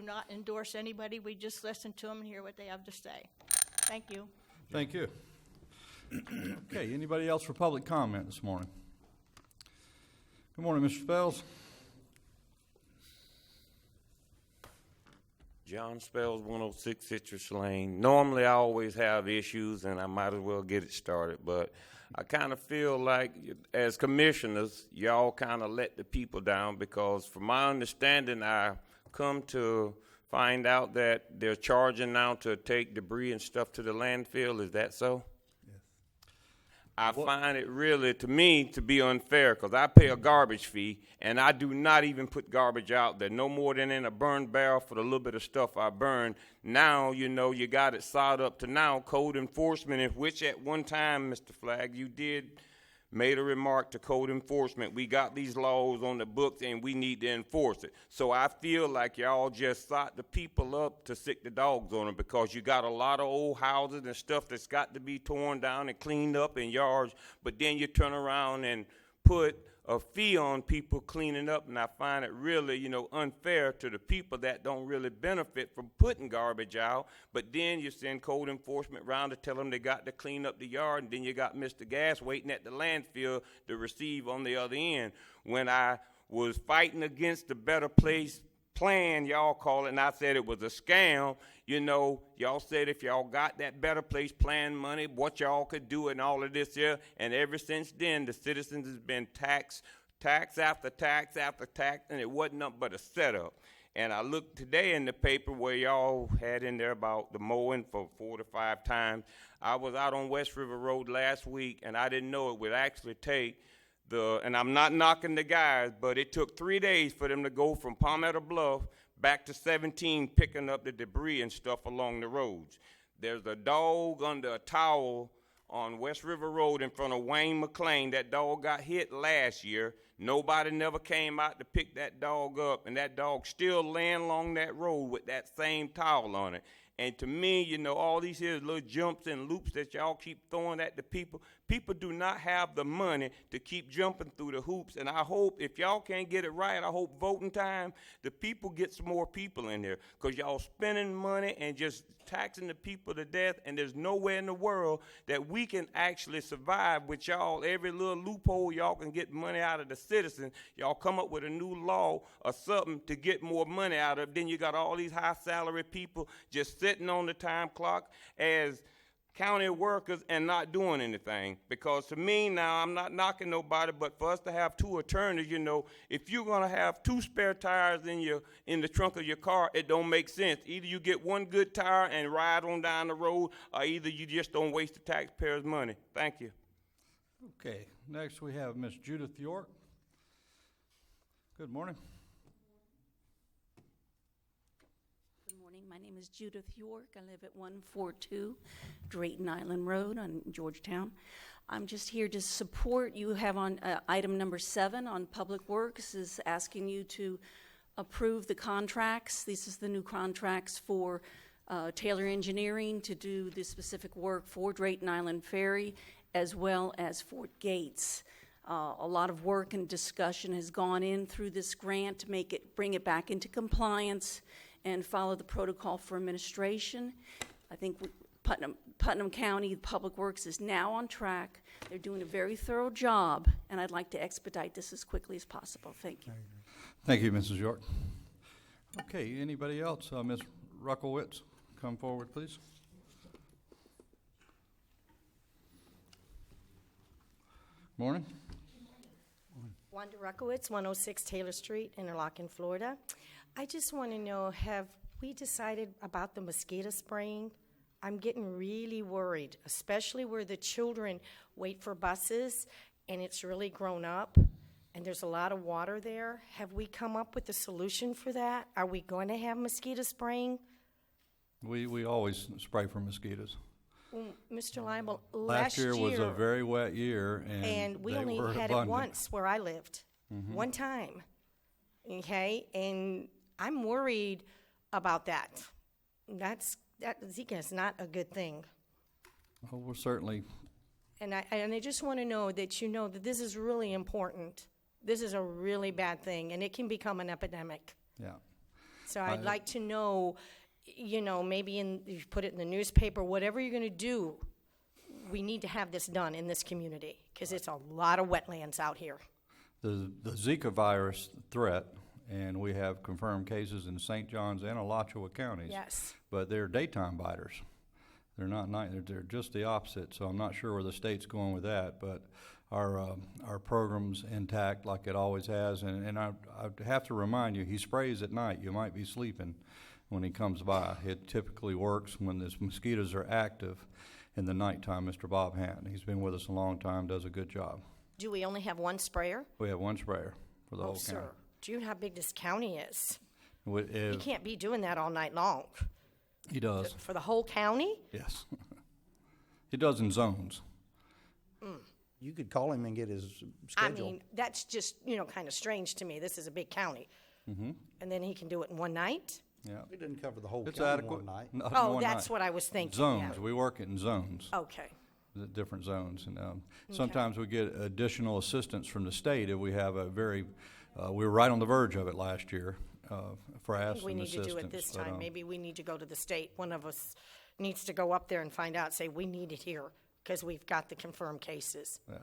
not endorse anybody. We just listen to them and hear what they have to say. Thank you. Thank you. Okay, anybody else for public comment this morning? Good morning, Mr. Spells. John Spells, 106 Citrus Lane. Normally I always have issues and I might as well get it started, but I kind of feel like as commissioners, y'all kind of let the people down because from my understanding, I come to find out that they're charging now to take debris and stuff to the landfill. Is that so? I find it really, to me, to be unfair because I pay a garbage fee and I do not even put garbage out there, no more than in a burn barrel for the little bit of stuff I burn. Now, you know, you got it solid up to now, code enforcement, in which at one time, Mr. Flagg, you made a remark to code enforcement. We got these laws on the books and we need to enforce it. So I feel like y'all just sought the people up to sick the dogs on them because you got a lot of old houses and stuff that's got to be torn down and cleaned up in yards, but then you turn around and put a fee on people cleaning up, and I find it really, you know, unfair to the people that don't really benefit from putting garbage out, but then you send code enforcement around to tell them they got to clean up the yard, and then you got Mr. Gas waiting at the landfill to receive on the other end. When I was fighting against the Better Place plan, y'all call it, and I said it was a scam. You know, y'all said if y'all got that Better Place plan money, what y'all could do and all of this here, and ever since then, the citizens has been tax after tax after tax, and it wasn't nothing but a setup. And I looked today in the paper where y'all had in there about the mowing for 4 to 5 times. I was out on West River Road last week, and I didn't know it would actually take and I'm not knocking the guys, but it took 3 days for them to go from Palmetto Bluff back to 17 picking up the debris and stuff along the roads. There's a dog under a towel on West River Road in front of Wayne McLean. That dog got hit last year. Nobody never came out to pick that dog up, and that dog still laying along that road with that same towel on it. And to me, you know, all these here little jumps and loops that y'all keep throwing at the people, people do not have the money to keep jumping through the hoops. And I hope if y'all can't get it right, I hope voting time, the people get some more people in there. Because y'all spending money and just taxing the people to death, and there's nowhere in the world that we can actually survive with y'all. Every little loophole y'all can get money out of the citizens, y'all come up with a new law or something to get more money out of. Then you got all these high salary people just sitting on the time clock as county workers and not doing anything. Because to me now, I'm not knocking nobody, but for us to have 2 attorneys, you know, if you're gonna have 2 spare tires in the trunk of your car, it don't make sense. Either you get 1 good tire and ride on down the road, or either you just don't waste the taxpayers' money. Thank you. Okay, next we have Miss Judith York. Good morning. My name is Judith York. I live at 142 Drayton Island Road on Georgetown. I'm just here to support. You have on item number 7 on Public Works is asking you to approve the contracts. This is the new contracts for Taylor Engineering to do the specific work for Drayton Island Ferry as well as Fort Gates. A lot of work and discussion has gone in through this grant to bring it back into compliance and follow the protocol for administration. I think Putnam County Public Works is now on track. They're doing a very thorough job, and I'd like to expedite this as quickly as possible. Thank you. Thank you, Mrs. York. Okay, anybody else? Ms. Ruckowitz, come forward, please. Morning. Wanda Ruckowitz, 106 Taylor Street, Interlochen, Florida. I just want to know, have we decided about the mosquito spraying? I'm getting really worried, especially where the children wait for buses and it's really grown up and there's a lot of water there. Have we come up with a solution for that? Are we going to have mosquito spraying? We always spray for mosquitoes. Well, Mr. Leibel, last year was a very wet year, and we they only were had abundant. it once where I lived, one time. Okay, and I'm worried about that. Zika is not a good thing. Well, we're certainly. And I just want to know that you know that this is really important. This is a really bad thing, and it can become an epidemic. Yeah. So I'd like to know, you know, maybe you put it in the newspaper, whatever you're gonna do, we need to have this done in this community, because it's a lot of wetlands out here. The Zika virus threat, and we have confirmed cases in St. Johns and Alachua counties. Yes. But they're daytime biters. They're not night, they're just the opposite, so I'm not sure where the state's going with that, but our program's intact like it always has, and I have to remind you, he sprays at night. You might be sleeping when he comes by. It typically works when the mosquitoes are active in the nighttime, Mr. Bob Hatton. He's been with us a long time, does a good job. Do we only have one sprayer? We have one sprayer for the whole county. Sir, do you know how big this county is? If- You can't be doing that all night long. He does, For the whole county? yes. He does in zones. You could call him and get his I schedule. mean, that's just, you know, kind of strange to me. This is a big county. Mm-hmm. And then he can do it in one night? Yeah. It didn't cover the whole It's county adequate. one night. Not in Oh, one that's night. what I was thinking. Zones, yeah. we work it in zones. Okay. The different zones, and sometimes we get additional assistance from the state if we have a very, we were right on the verge of it last year for I asking think we need to assistance. do it this but, time. Maybe we need to go to the state. One of us needs to go up there and find out, say, we need it here, because we've got the confirmed cases. Yeah.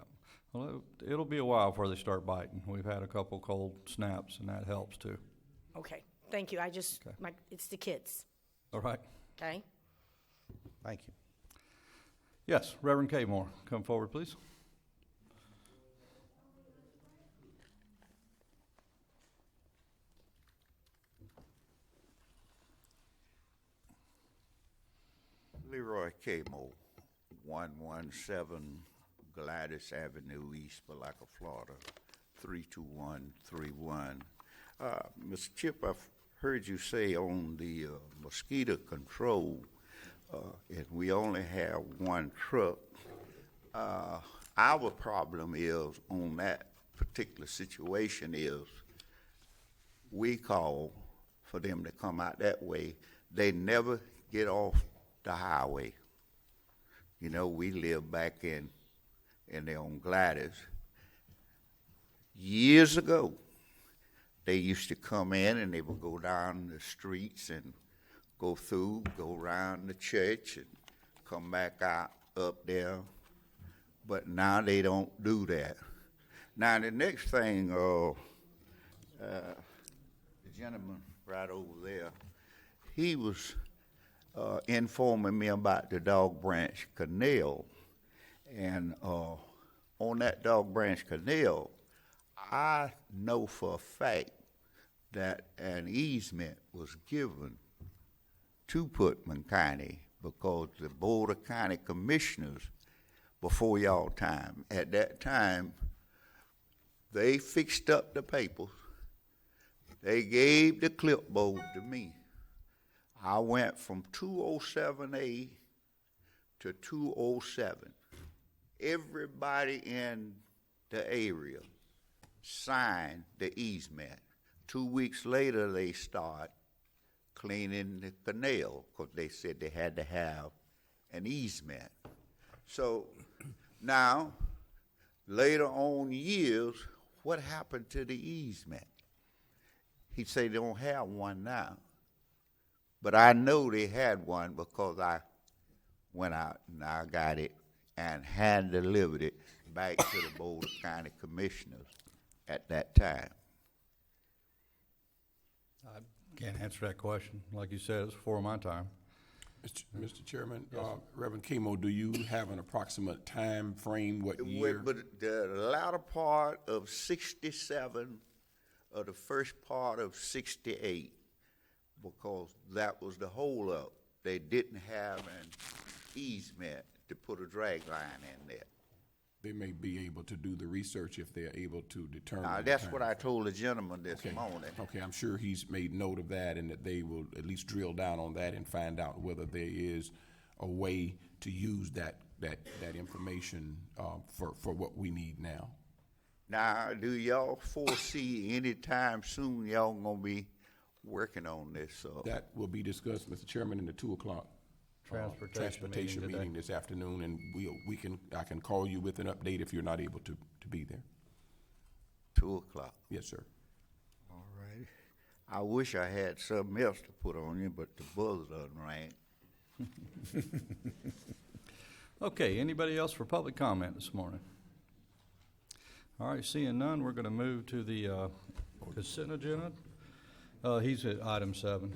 Well, it'll be a while before they start biting. We've had a couple cold snaps, and that helps too. Okay, thank you. It's the kids, All right. okay? Thank you. Yes, Reverend K. Moore, come forward, please. Leroy Camo, 117 Gladys Avenue, East Balaka, Florida, 32131. Mr. Chip, I've heard you say on the mosquito control, and we only have one truck. Our problem is on that particular situation is we call for them to come out that way. They never get off the highway. You know, we live back in there on Gladys. Years ago, they used to come in and they would go down the streets and go through, go around the church and come back out up there. But now they don't do that. Now the next thing, the gentleman right over there, he was informing me about the Dog Branch Canal. And on that Dog Branch Canal, I know for a fact that an easement was given to Putnam County because the Board of County Commissioners, before y'all time, at that time, they fixed up the papers. They gave the clipboard to me. I went from 207A to 207. Everybody in the area signed the easement. 2 weeks later, they start cleaning the canal because they said they had to have an easement. So now, later on years, what happened to the easement? He said they don't have one now. But I know they had one because I went out and I got it and hand delivered it back to the Board of County Commissioners at that time. I can't answer that question. Like you said, it's before my time. Mr. Chairman, Reverend Kamo, do you have an approximate time frame, what year? But the latter part of 67 or the first part of 68, because that was the holdup. They didn't have an easement to put a drag line in there. They may be able to do the research if they're able to determine. Now, the that's time. what I told the gentleman this Okay. morning. Okay, I'm sure he's made note of that and that they will at least drill down on that and find out whether there is a way to use that information for what we need now. Now, do y'all foresee anytime soon y'all gonna be working on this? That will be discussed, Mr. Chairman, in the 2 o'clock Transportation meeting meeting this afternoon, and I can call you with an update if you're not able to be there. 2 o'clock. Yes, sir. All right. I wish I had something else to put on you, but the buzzer doesn't ring. Okay, anybody else for public comment this morning? All right, seeing none, we're going to move to the consent agenda. He's at item 7.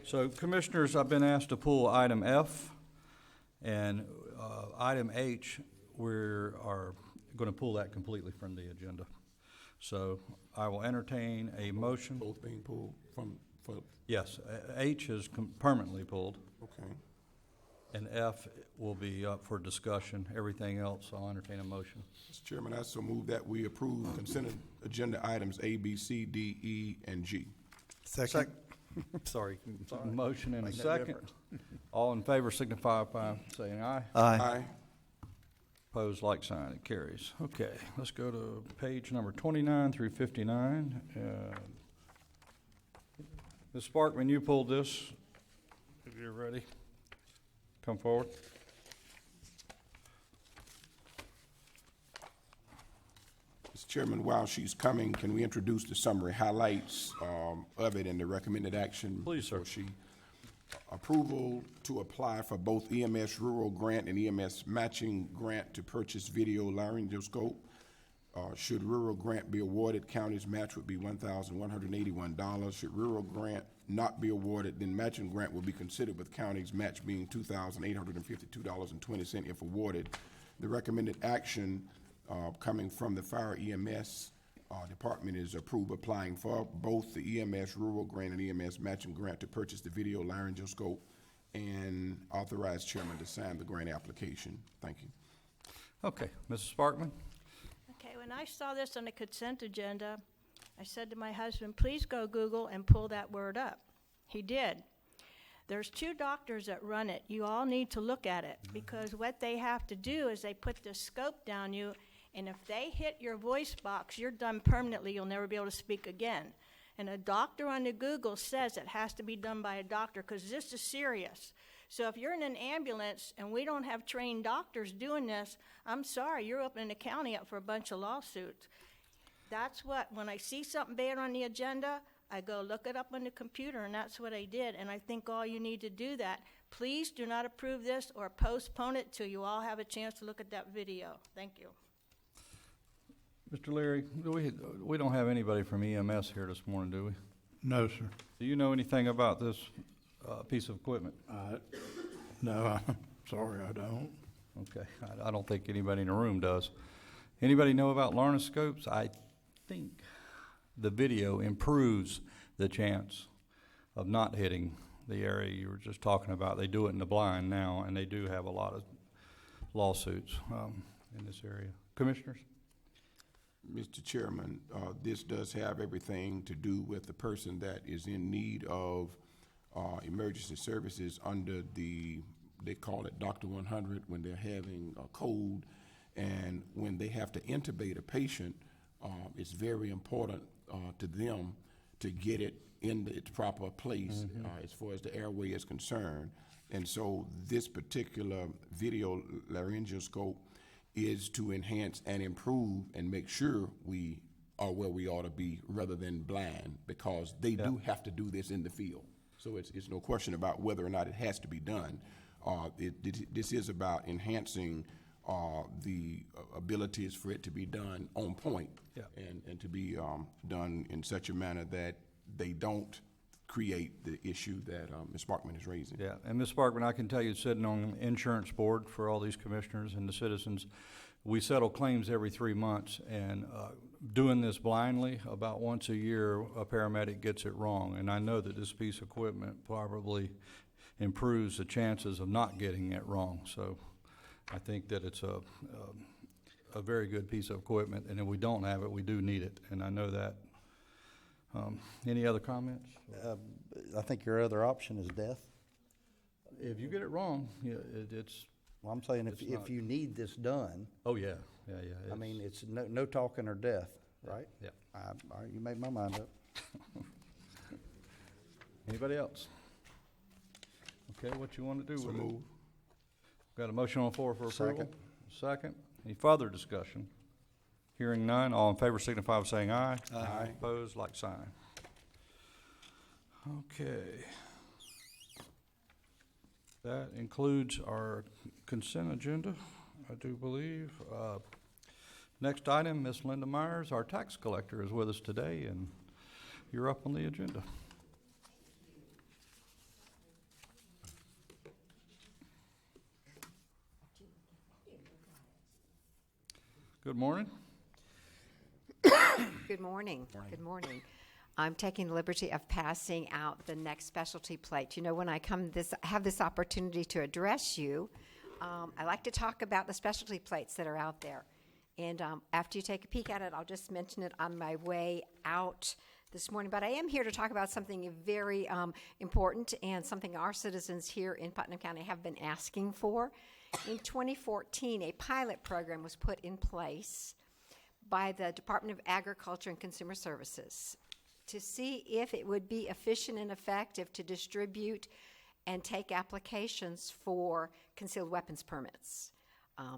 So, Commissioners, I've been asked to pull item F, and item H, we are going to pull that completely from the agenda. So, I will entertain a motion. Both being pulled for, Yes, H is permanently pulled, okay. and F will be up for discussion. Everything else, I'll entertain a motion. Mr. Chairman, I so move that we approve consent agenda items A, B, C, D, E, and G. Second. Sorry. Motion and a Make no second. difference. All in favor signify by saying aye. Aye. Opposed, like sign. It carries. Okay, let's go to page number 29 through 59. Ms. Sparkman, you pulled this. If you're ready, come forward. Mr. Chairman, while she's coming, can we introduce the summary highlights of it and the recommended action? Please, sir. Before she approval to apply for both EMS rural grant and EMS matching grant to purchase video laryngoscope. Should rural grant be awarded, county's match would be $1,181. Should rural grant not be awarded, then matching grant will be considered, with county's match being $2,852.20 if awarded. The recommended action coming from the fire EMS department is approve applying for both the EMS rural grant and EMS matching grant to purchase the video laryngoscope, and authorize chairman to sign the grant application. Thank you. Okay, Mrs. Sparkman. Okay, when I saw this on the consent agenda, I said to my husband, please go Google and pull that word up. He did. There's 2 doctors that run it. You all need to look at it, because what they have to do is they put the scope down you, and if they hit your voice box, you're done permanently. You'll never be able to speak again. And a doctor on the Google says it has to be done by a doctor, because this is serious. So if you're in an ambulance and we don't have trained doctors doing this, I'm sorry, you're opening the county up for a bunch of lawsuits. That's what, when I see something bad on the agenda, I go look it up on the computer, and that's what I did. And I think all you need to do that. Please do not approve this or postpone it till you all have a chance to look at that video. Thank you. Mr. Leary, we don't have anybody from EMS here this morning, do we? No, sir. Do you know anything about this piece of equipment? No, I'm sorry, I don't. Okay, I don't think anybody in the room does. Anybody know about laryngoscopes? I think the video improves the chance of not hitting the area you were just talking about. They do it in the blind now, and they do have a lot of lawsuits in this area. Commissioners? Mr. Chairman, this does have everything to do with the person that is in need of emergency services under they call it Dr. 100 when they're having a cold, and when they have to intubate a patient, it's very important to them to get it in its proper place as far as the airway is concerned. And so this particular video laryngoscope is to enhance and improve and make sure we are where we ought to be rather than blind, because they do have to do this in the field. So it's no question about whether or not it has to be done. This is about enhancing the abilities for it to be done on point, and to be done in such a manner that they don't create the issue that Ms. Sparkman is raising. Yeah, and Ms. Sparkman, I can tell you, sitting on the insurance board for all these commissioners and the citizens, we settle claims every 3 months, and doing this blindly, about once a year, a paramedic gets it wrong. And I know that this piece of equipment probably improves the chances of not getting it wrong. So I think that it's a very good piece of equipment, and if we don't have it, we do need it, and I know that. Any other comments? I think your other option is death. If you get it wrong, yeah, it's. Well, I'm saying It's if not. you need this done, Oh yeah. I mean, it's no talking or death, right? Yeah. All right, you made my mind up. Anybody else? Okay, what you want to do So with it? move. Got a motion on the floor for approval? Second. Second. Any further discussion? Hearing none, all in favor signify by saying aye. Aye. Opposed, like sign. Okay. That includes our consent agenda, I do believe. Next item, Ms. Linda Myers, our tax collector, is with us today, and you're up on the agenda. Good morning. Good morning. Good morning. I'm taking the liberty of passing out the next specialty plate. You know, when I have this opportunity to address you, I like to talk about the specialty plates that are out there. And after you take a peek at it, I'll just mention it on my way out this morning. But I am here to talk about something very important and something our citizens here in Putnam County have been asking for. In 2014, a pilot program was put in place by the Department of Agriculture and Consumer Services to see if it would be efficient and effective to distribute and take applications for concealed weapons permits.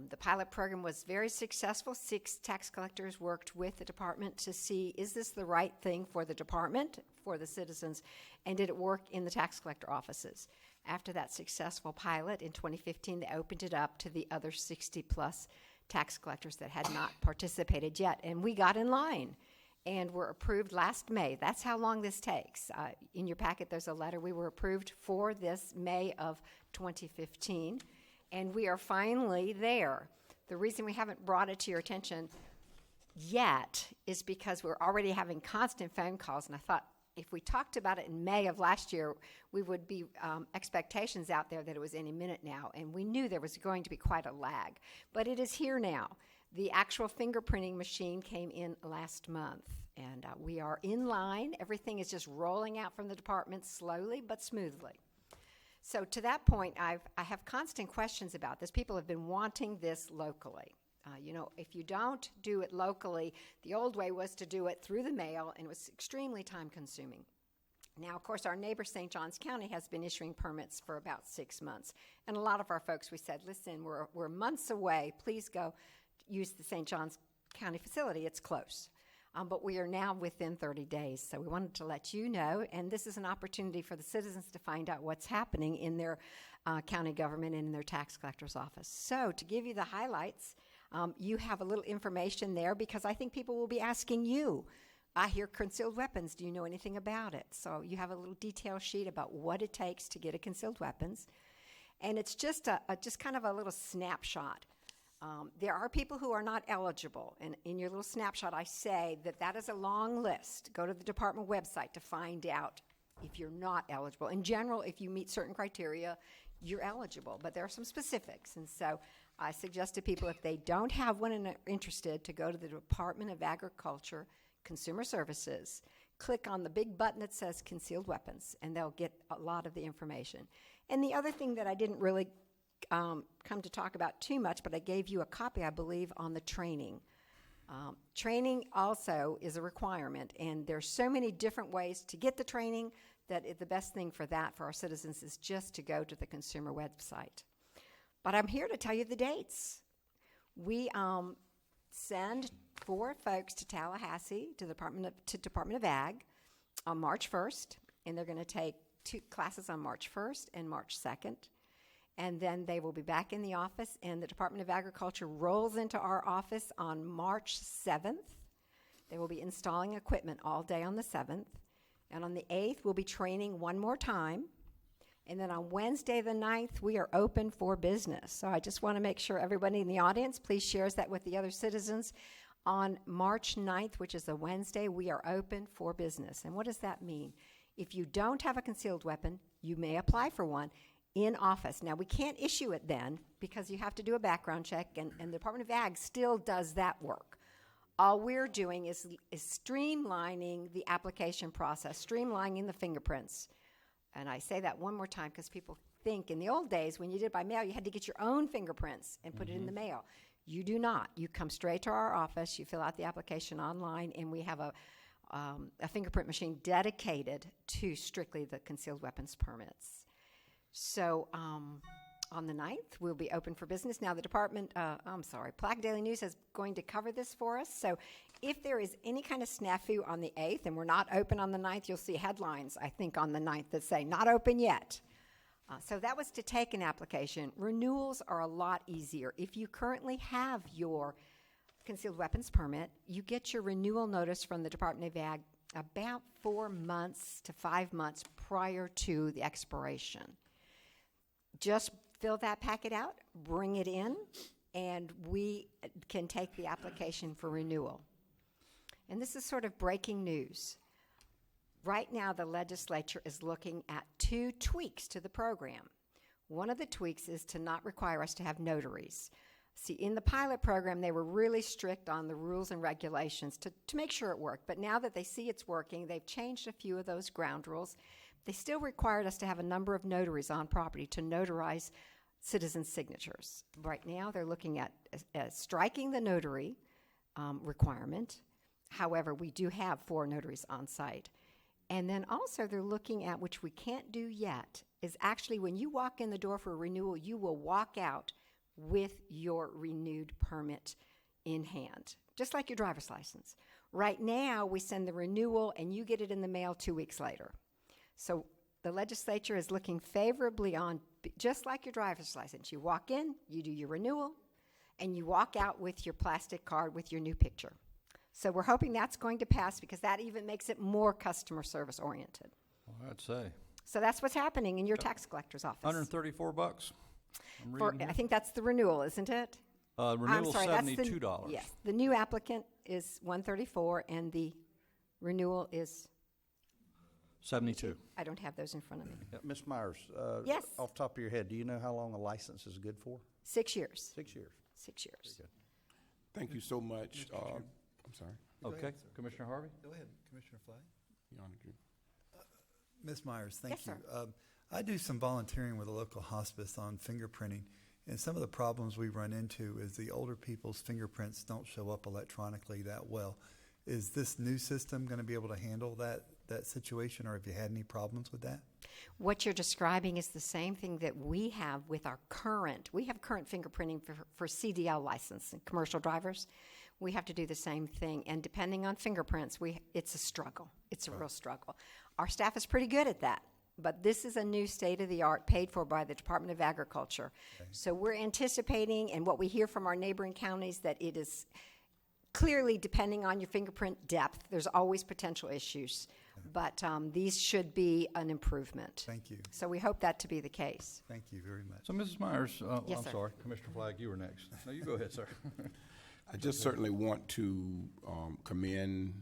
The pilot program was very successful. 6 tax collectors worked with the department to see, is this the right thing for the department, for the citizens, and did it work in the tax collector offices? After that successful pilot in 2015, they opened it up to the other 60-plus tax collectors that had not participated yet, and we got in line and were approved last May. That's how long this takes. In your packet, there's a letter. We were approved for this May of 2015, and we are finally there. The reason we haven't brought it to your attention yet is because we're already having constant phone calls, and I thought if we talked about it in May of last year, we would be expectations out there that it was any minute now, and we knew there was going to be quite a lag. But it is here now. The actual fingerprinting machine came in last month, and we are in line. Everything is just rolling out from the department slowly but smoothly. So to that point, I have constant questions about this. People have been wanting this locally. You know, if you don't do it locally, the old way was to do it through the mail, and it was extremely time-consuming. Now, of course, our neighbor, St. Johns County, has been issuing permits for about 6 months. And a lot of our folks, we said, listen, we're months away. Please go use the St. Johns County facility. It's close. But we are now within 30 days. So we wanted to let you know, and this is an opportunity for the citizens to find out what's happening in their county government and in their tax collector's office. So to give you the highlights, you have a little information there because I think people will be asking you, I hear concealed weapons. Do you know anything about it? So you have a little detail sheet about what it takes to get a concealed weapons. And it's just just kind of a little snapshot. There are people who are not eligible. And in your little snapshot, I say that is a long list. Go to the department website to find out if you're not eligible. In general, if you meet certain criteria, you're eligible. But there are some specifics. And so I suggest to people, if they don't have one and are interested, to go to the Department of Agriculture Consumer Services, click on the big button that says concealed weapons, and they'll get a lot of the information. And the other thing that I didn't really come to talk about too much, but I gave you a copy, I believe, on the training. Training also is a requirement, and there's so many different ways to get the training that the best thing for that, for our citizens, is just to go to the consumer website. But I'm here to tell you the dates. We send 4 folks to Tallahassee, to the Department of Ag, on March 1st, and they're going to take 2 classes on March 1st and March 2nd. And then they will be back in the office, and the Department of Agriculture rolls into our office on March 7th. They will be installing equipment all day on the 7th. And on the 8th, we'll be training one more time. And then on Wednesday the 9th, we are open for business. So I just want to make sure everybody in the audience, please share that with the other citizens. On March 9th, which is a Wednesday, we are open for business. And what does that mean? If you don't have a concealed weapon, you may apply for one in office. Now, we can't issue it then because you have to do a background check, and the Department of Ag still does that work. All we're doing is streamlining the application process, streamlining the fingerprints. And I say that one more time because people think in the old days when you did it by mail, you had to get your own fingerprints and put it in the mail. You do not. You come straight to our office, you fill out the application online, and we have a fingerprint machine dedicated to strictly the concealed weapons permits. So on the 9th. We'll be open for business. Now, the Plaque Daily News is going to cover this for us. So if there is any kind of snafu on the 8th and we're not open on the 9th, you'll see headlines, I think, on the 9th that say, not open yet. So that was to take an application. Renewals are a lot easier. If you currently have your concealed weapons permit, you get your renewal notice from the Department of Ag about 4 months to 5 months prior to the expiration. Just fill that packet out, bring it in, and we can take the application for renewal. And this is sort of breaking news. Right now, the legislature is looking at 2 tweaks to the program. One of the tweaks is to not require us to have notaries. See, in the pilot program, they were really strict on the rules and regulations to make sure it worked. But now that they see it's working, they've changed a few of those ground rules. They still required us to have a number of notaries on property to notarize citizen signatures. Right now, they're looking at striking the notary requirement. However, we do have 4 notaries on site. And then also they're looking at, which we can't do yet, is actually when you walk in the door for a renewal, you will walk out with your renewed permit in hand, just like your driver's license. Right now, we send the renewal and you get it in the mail 2 weeks later. So the legislature is looking favorably on, just like your driver's license. You walk in, you do your renewal, and you walk out with your plastic card with your new picture. So we're hoping that's going to pass because that even makes it more customer service oriented. Well, I'd say. So that's what's happening in your tax collector's office. $134. I think that's the renewal, isn't it? Renewal that's $72. Yes, the new applicant is $134, and the renewal is $72. I don't have those in front of me. Ms. Myers, Yes. off the top of your head, do you know how long a license is good for? 6 years. 6 years. 6 years. Thank you so much. I'm sorry. Okay, Commissioner Harvey? Go ahead, Commissioner Flagg. Your Honor. Ms. Myers, thank Yes, you. sir. I do some volunteering with a local hospice on fingerprinting, and some of the problems we run into is the older people's fingerprints don't show up electronically that well. Is this new system going to be able to handle that situation, or have you had any problems with that? What you're describing is the same thing that we have with our current fingerprinting for CDL license and commercial drivers. We have to do the same thing, and depending on fingerprints, it's a struggle. It's a real struggle. Our staff is pretty good at that, but this is a new state-of-the-art paid for by the Department of Agriculture. Okay. So we're anticipating, and what we hear from our neighboring counties, that it is clearly, depending on your fingerprint depth, there's always potential issues, but these should be an improvement. Thank you. So we hope that to be the case. Thank you very much. So, Mrs. Myers, Yes, I'm sir. sorry, Commissioner Flagg, you were next. No, you go ahead, sir. I just certainly want to commend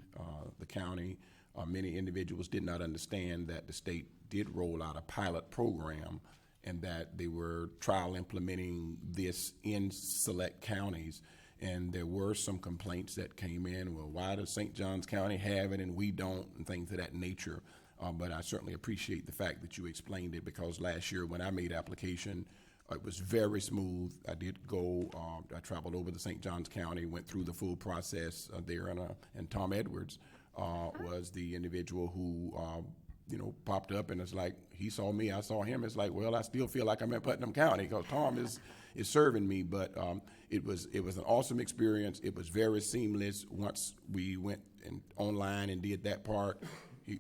the county. Many individuals did not understand that the state did roll out a pilot program and that they were trial implementing this in select counties. And there were some complaints that came in, well, why does St. Johns County have it and we don't, and things of that nature. But I certainly appreciate the fact that you explained it, because last year when I made application, it was very smooth. I did go, I traveled over to St. Johns County, went through the full process there, and Tom Edwards was the individual who, popped up, and it's like, he saw me, I saw him. It's like, well, I still feel like I'm in Putnam County because Tom is serving me, but it was an awesome experience. It was very seamless. Once we went online and did that part,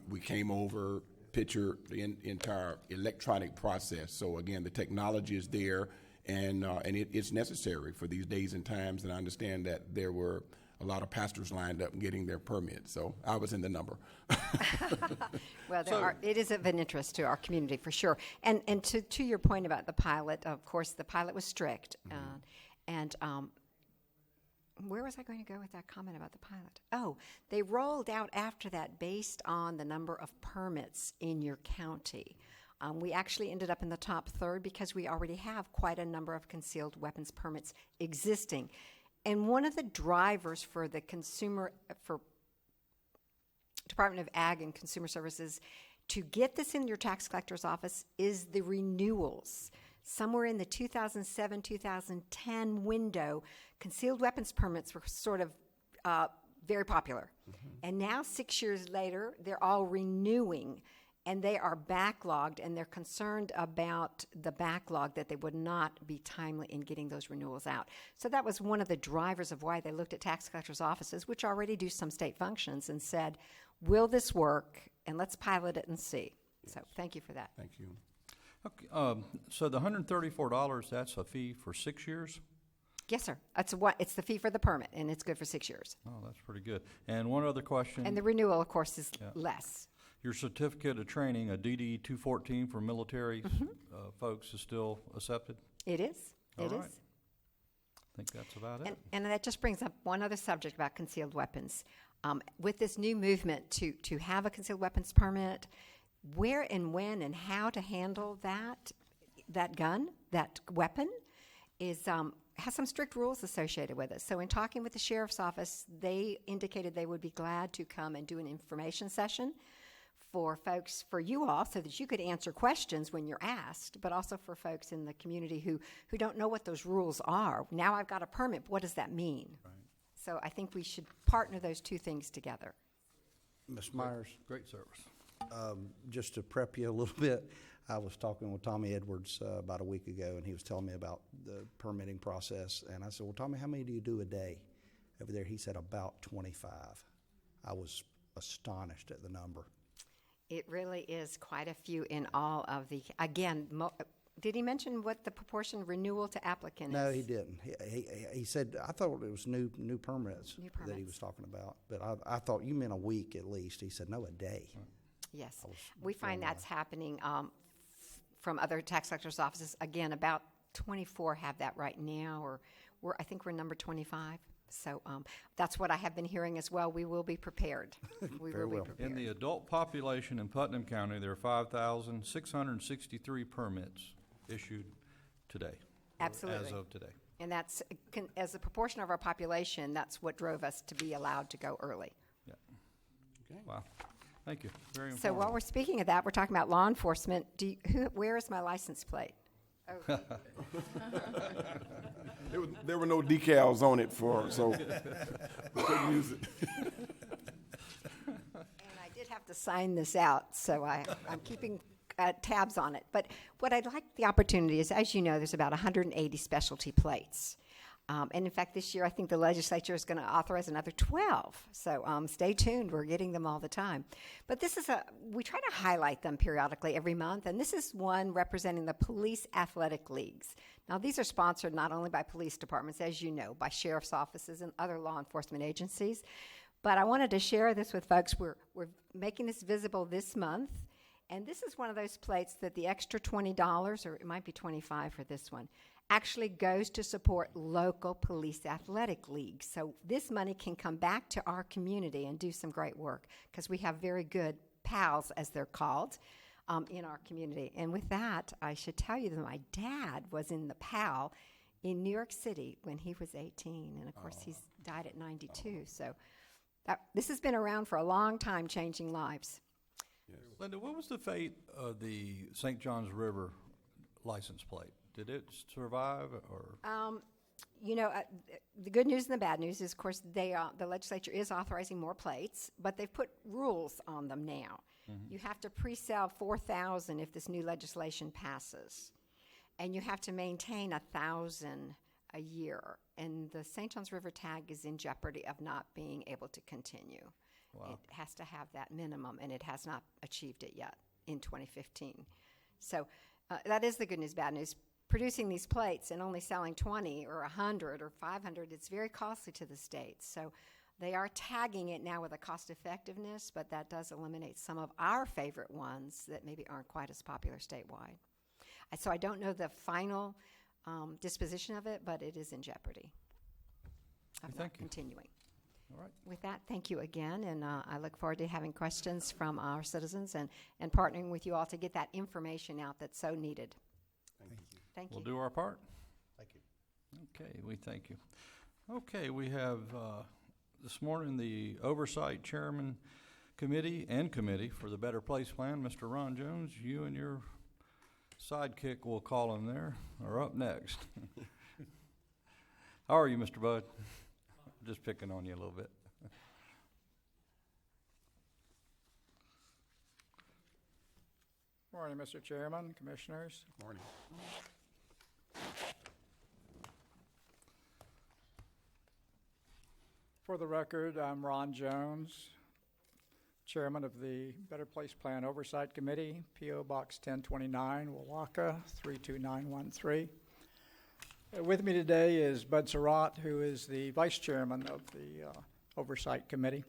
we came over, picture the entire electronic process. So again, the technology is there, and it's necessary for these days and times. And I understand that there were a lot of pastors lined up getting their permits, so I was in the number. Well, it is of an interest to our community for sure. And to your point about the pilot, of course, the pilot was strict. Where was I going to go with that comment about the pilot? Oh, they rolled out after that based on the number of permits in your county. We actually ended up in the top third because we already have quite a number of concealed weapons permits existing. And one of the drivers for the for Department of Ag and Consumer Services to get this in your tax collector's office is the renewals. Somewhere in the 2007-2010 window, concealed weapons permits were sort of very popular. Mm-hmm. And now, 6 years later, they're all renewing. and they are backlogged, and they're concerned about the backlog, that they would not be timely in getting those renewals out. So that was one of the drivers of why they looked at tax collectors' offices, which already do some state functions, and said, will this work? And let's pilot it and see. Yes. So thank you for that. Thank you. Okay, so the $134, that's a fee for 6 years? Yes, sir. It's the fee for the permit, and it's good for 6 years. Oh, that's pretty good. And one other question. And the renewal, of course, is less. Your certificate of training, a DD 214 for military folks, is still accepted? It is. All it right. is. I think that's about it. And that just brings up one other subject about concealed weapons. With this new movement to have a concealed weapons permit, where and when and how to handle that gun, that weapon, has some strict rules associated with it. So in talking with the sheriff's office, they indicated they would be glad to come and do an information session for folks, for you all, so that you could answer questions when you're asked, but also for folks in the community who don't know what those rules are. Now I've got a permit, what does that mean? Right. So I think we should partner those two things together. Ms. Myers, Great service. just to prep you a little bit, I was talking with Tommy Edwards about a week ago, and he was telling me about the permitting process. And I said, well, Tommy, how many do you do a day over there? He said about 25. I was astonished at the number. It really is quite a few in all of the, again, did he mention what the proportion renewal to applicant is? No, he didn't. He said, I thought it was new permits that he was talking about. But I thought you meant a week at least. He said, no, a day. Yes. We find that's happening from other tax collectors' offices. Again, about 24 have that right now, or I think we're number 25. So that's what I have been hearing as well. We will be prepared. We will be prepared. In the adult population in Putnam County, there are 5,663 permits issued today. Absolutely. As of today. And that's, as a proportion of our population, that's what drove us to be allowed to go early. Yeah. Okay. Wow. Thank you. Very So informative. while we're speaking of that, we're talking about law enforcement. Where is my license plate? Oh. There were no decals on it so we couldn't use it. And I did have to sign this out, so I'm keeping tabs on it. But what I'd like the opportunity is, as you know, there's about 180 specialty plates. And in fact, this year I think the legislature is going to authorize another 12. So stay tuned. We're getting them all the time. But we try to highlight them periodically every month. And this is one representing the police athletic leagues. Now, these are sponsored not only by police departments, as you know, by sheriff's offices and other law enforcement agencies. But I wanted to share this with folks. We're making this visible this month. And this is one of those plates that the extra $20, or it might be $25 for this one, actually goes to support local police athletic leagues. So this money can come back to our community and do some great work, because we have very good PALs, as they're called, in our community. And with that, I should tell you that my dad was in the PAL in New York City when he was 18. And, of course, he's died at 92. So this has been around for a long time, changing lives. Yes. Linda, what was the fate of the St. Johns River license plate? Did it survive, or? The good news and the bad news is, of course, the legislature is authorizing more plates, but they've put rules on them now. Mm-hmm. You have to pre-sell 4,000 if this new legislation passes, and you have to maintain 1,000 a year. And the St. Johns River tag is in jeopardy of not being able to continue. Wow. It has to have that minimum, and it has not achieved it yet in 2015. So that is the good news, bad news. Producing these plates and only selling 20 or 100 or 500, it's very costly to the states. So they are tagging it now with a cost effectiveness, but that does eliminate some of our favorite ones that maybe aren't quite as popular statewide. So I don't know the final disposition of it, but it is in jeopardy of not continuing. All right. With that, thank you again, and I look forward to having questions from our citizens and partnering with you all to get that information out that's so needed. Thank you. We'll do our part. Thank you. Okay, we thank you. Okay, we have this morning the Oversight Chairman Committee for the Better Place Plan, Mr. Ron Jones. You and your sidekick, we'll call him there, are up next. How are you, Mr. Bud? Just picking on you a little bit. Morning, Mr. Chairman, Commissioners. Morning. For the record, I'm Ron Jones, Chairman of the Better Place Plan Oversight Committee, P.O. Box 1029, Walaka 32913. With me today is Bud Surratt, who is the Vice Chairman of the Oversight Committee.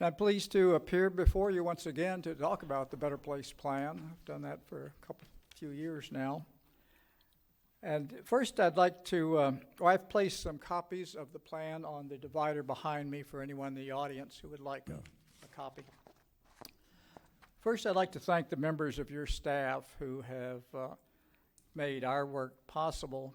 I'm pleased to appear before you once again to talk about the Better Place Plan. I've done that for a few years now. And first I'd like to, I've placed some copies of the plan on the divider behind me for anyone in the audience who would like a copy. First, I'd like to thank the members of your staff who have made our work possible.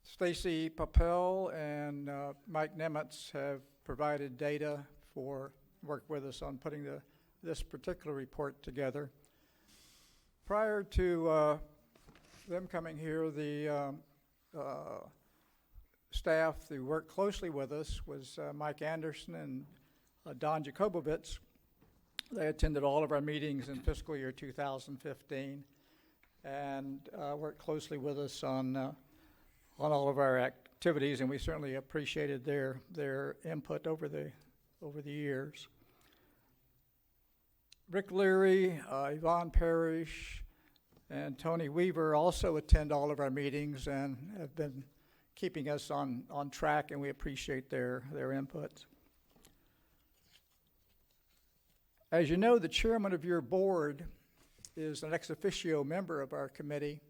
Stacy Papel and Mike Nemitz have provided data for work with us on putting this particular report together. Prior to them coming here, the staff who worked closely with us was Mike Anderson and Don Jacobowitz. They attended all of our meetings in fiscal year 2015 and worked closely with us on all of our activities, and we certainly appreciated their input over the years. Rick Leary, Yvonne Parrish, and Tony Weaver also attend all of our meetings and have been keeping us on track, and we appreciate their input. As you know, the chairman of your board is an ex officio member of our committee,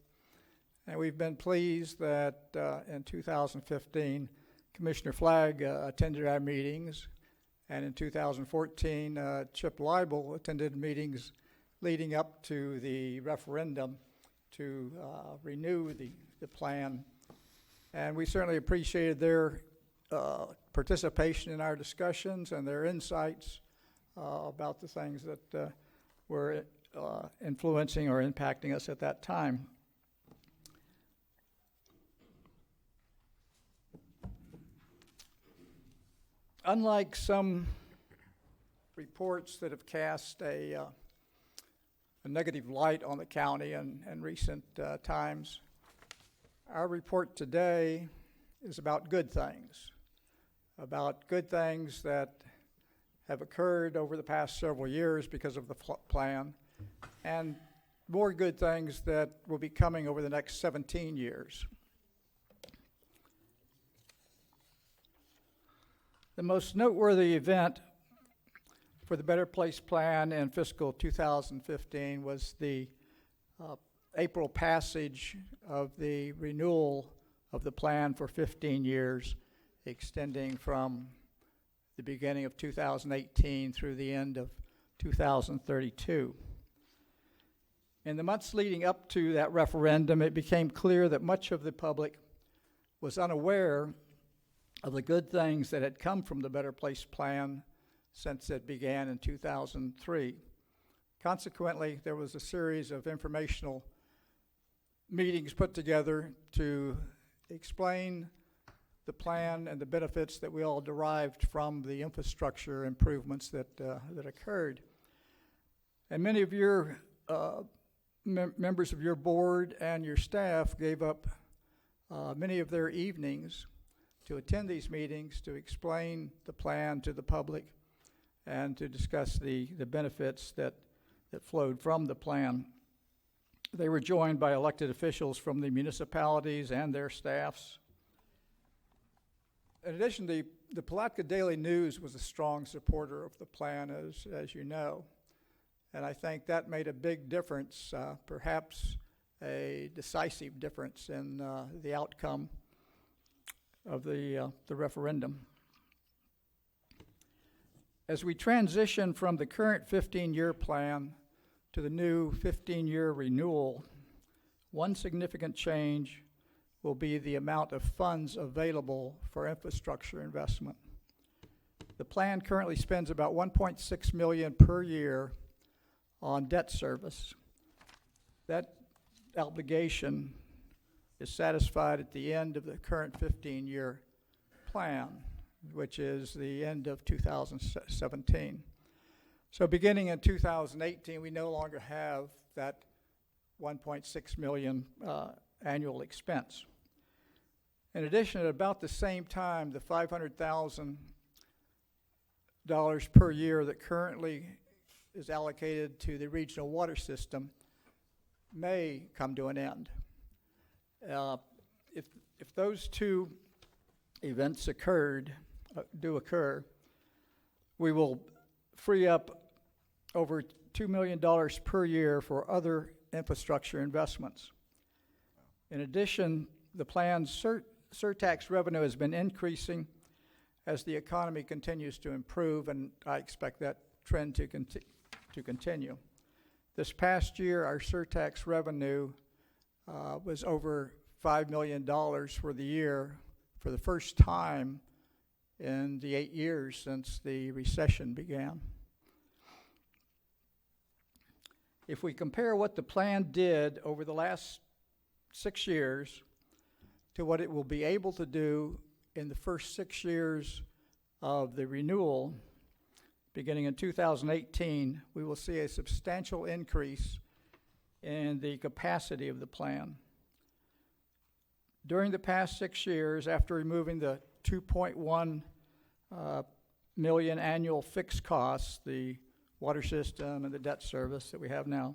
and we've been pleased that in 2015, Commissioner Flagg attended our meetings, and in 2014, Chip Leibel attended meetings leading up to the referendum to renew the plan. And we certainly appreciated their participation in our discussions and their insights about the things that were influencing or impacting us at that time. Unlike some reports that have cast a negative light on the county in recent times, our report today is about good things that have occurred over the past several years because of the plan, and more good things that will be coming over the next 17 years. The most noteworthy event for the Better Place Plan in fiscal 2015 was the April passage of the renewal of the plan for 15 years, extending from the beginning of 2018 through the end of 2032. In the months leading up to that referendum, it became clear that much of the public was unaware of the good things that had come from the Better Place Plan since it began in 2003. Consequently, there was a series of informational meetings put together to explain the plan and the benefits that we all derived from the infrastructure improvements that occurred. And many of your members of your board and your staff gave up many of their evenings to attend these meetings, to explain the plan to the public, and to discuss the benefits that flowed from the plan. They were joined by elected officials from the municipalities and their staffs. In addition, the Palatka Daily News was a strong supporter of the plan, as you know, and I think that made a big difference, perhaps a decisive difference in the outcome of the referendum. As we transition from the current 15-year plan to the new 15-year renewal, one significant change will be the amount of funds available for infrastructure investment. The plan currently spends about $1.6 million per year on debt service. That obligation is satisfied at the end of the current 15-year plan, which is the end of 2017. So beginning in 2018, we no longer have that 1.6 million annual expense. In addition, at about the same time, the $500,000 per year that currently is allocated to the regional water system may come to an end. If those two events do occur, we will free up over $2 million per year for other infrastructure investments. In addition, the plan's surtax revenue has been increasing as the economy continues to improve, and I expect that trend to continue. This past year, our surtax revenue was over $5 million for the year for the first time in the 8 years since the recession began. If we compare what the plan did over the last 6 years to what it will be able to do in the first 6 years of the renewal, beginning in 2018, we will see a substantial increase in the capacity of the plan. During the past 6 years, after removing the 2.1 million annual fixed costs, the water system and the debt service that we have now,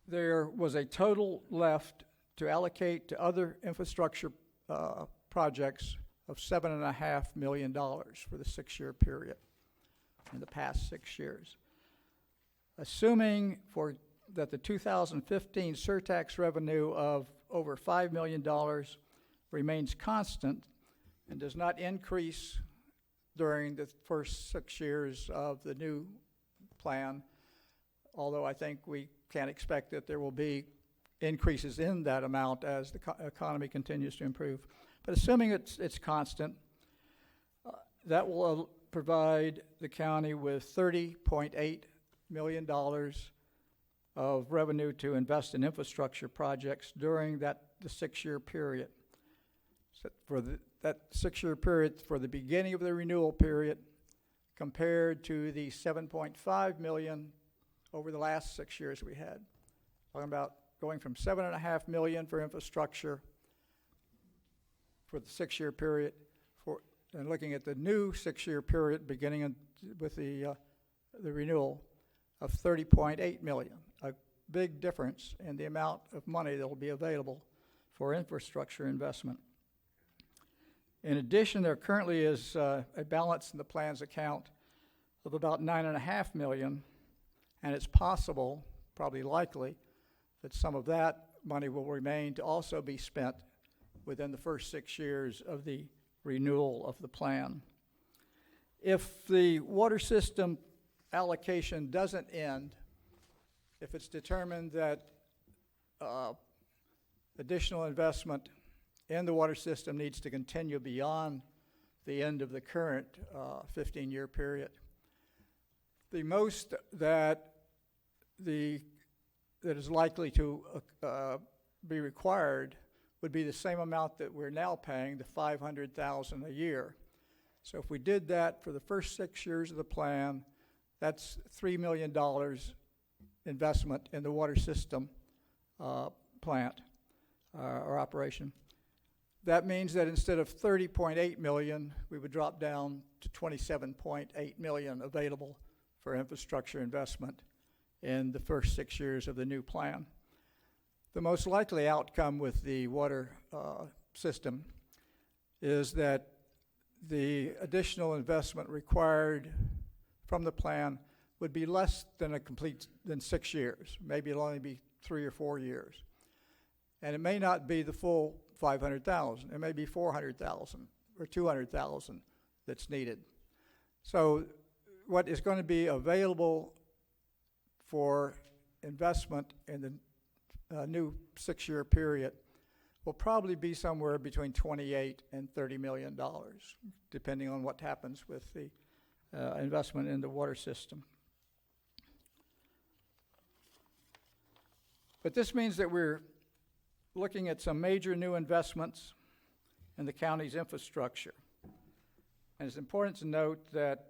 there was a total left to allocate to other infrastructure projects of $7.5 million for the 6-year period in the past 6 years. Assuming that the 2015 surtax revenue of over $5 million remains constant and does not increase during the first 6 years of the new plan, although I think we can expect that there will be increases in that amount as the economy continues to improve. But assuming it's constant, that will provide the county with $30.8 million of revenue to invest in infrastructure projects during the 6-year period. So for that 6-year period, for the beginning of the renewal period, compared to the $7.5 million over the last 6 years we had. Talking about going from $7.5 million for infrastructure for the 6-year period, and looking at the new 6-year period beginning with the renewal of $30.8 million. A big difference in the amount of money that will be available for infrastructure investment. In addition, there currently is a balance in the plan's account of about $9.5 million, and it's possible, probably likely, that some of that money will remain to also be spent within the first 6 years of the renewal of the plan. If the water system allocation doesn't end, if it's determined that additional investment in the water system needs to continue beyond the end of the current 15-year period, the most that is likely to be required would be the same amount that we're now paying, the $500,000 a year. So if we did that for the first 6 years of the plan, that's $3 million investment in the water system plant or operation. That means that instead of $30.8 million, we would drop down to $27.8 million available for infrastructure investment in the first 6 years of the new plan. The most likely outcome with the water system is that the additional investment required from the plan would be less than 6 years. Maybe it'll only be 3 or 4 years. And it may not be the full $500,000. It may be $400,000 or $200,000 that's needed. So what is going to be available for investment in the new 6-year period will probably be somewhere between $28 and $30 million, depending on what happens with the investment in the water system. But this means that we're looking at some major new investments in the county's infrastructure. And it's important to note that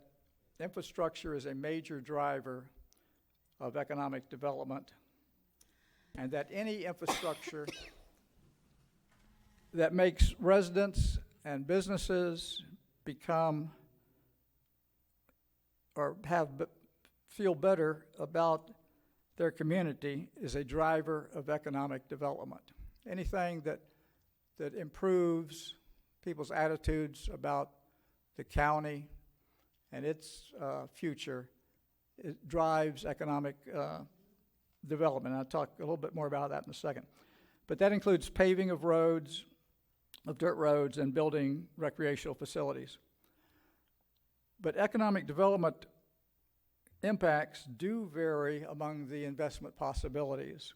infrastructure is a major driver of economic development, and that any infrastructure that makes residents and businesses become or feel better about their community is a driver of economic development. Anything that improves people's attitudes about the county and its future, it drives economic development. I'll talk a little bit more about that in a second. But that includes paving of roads, of dirt roads, and building recreational facilities. But economic development impacts do vary among the investment possibilities.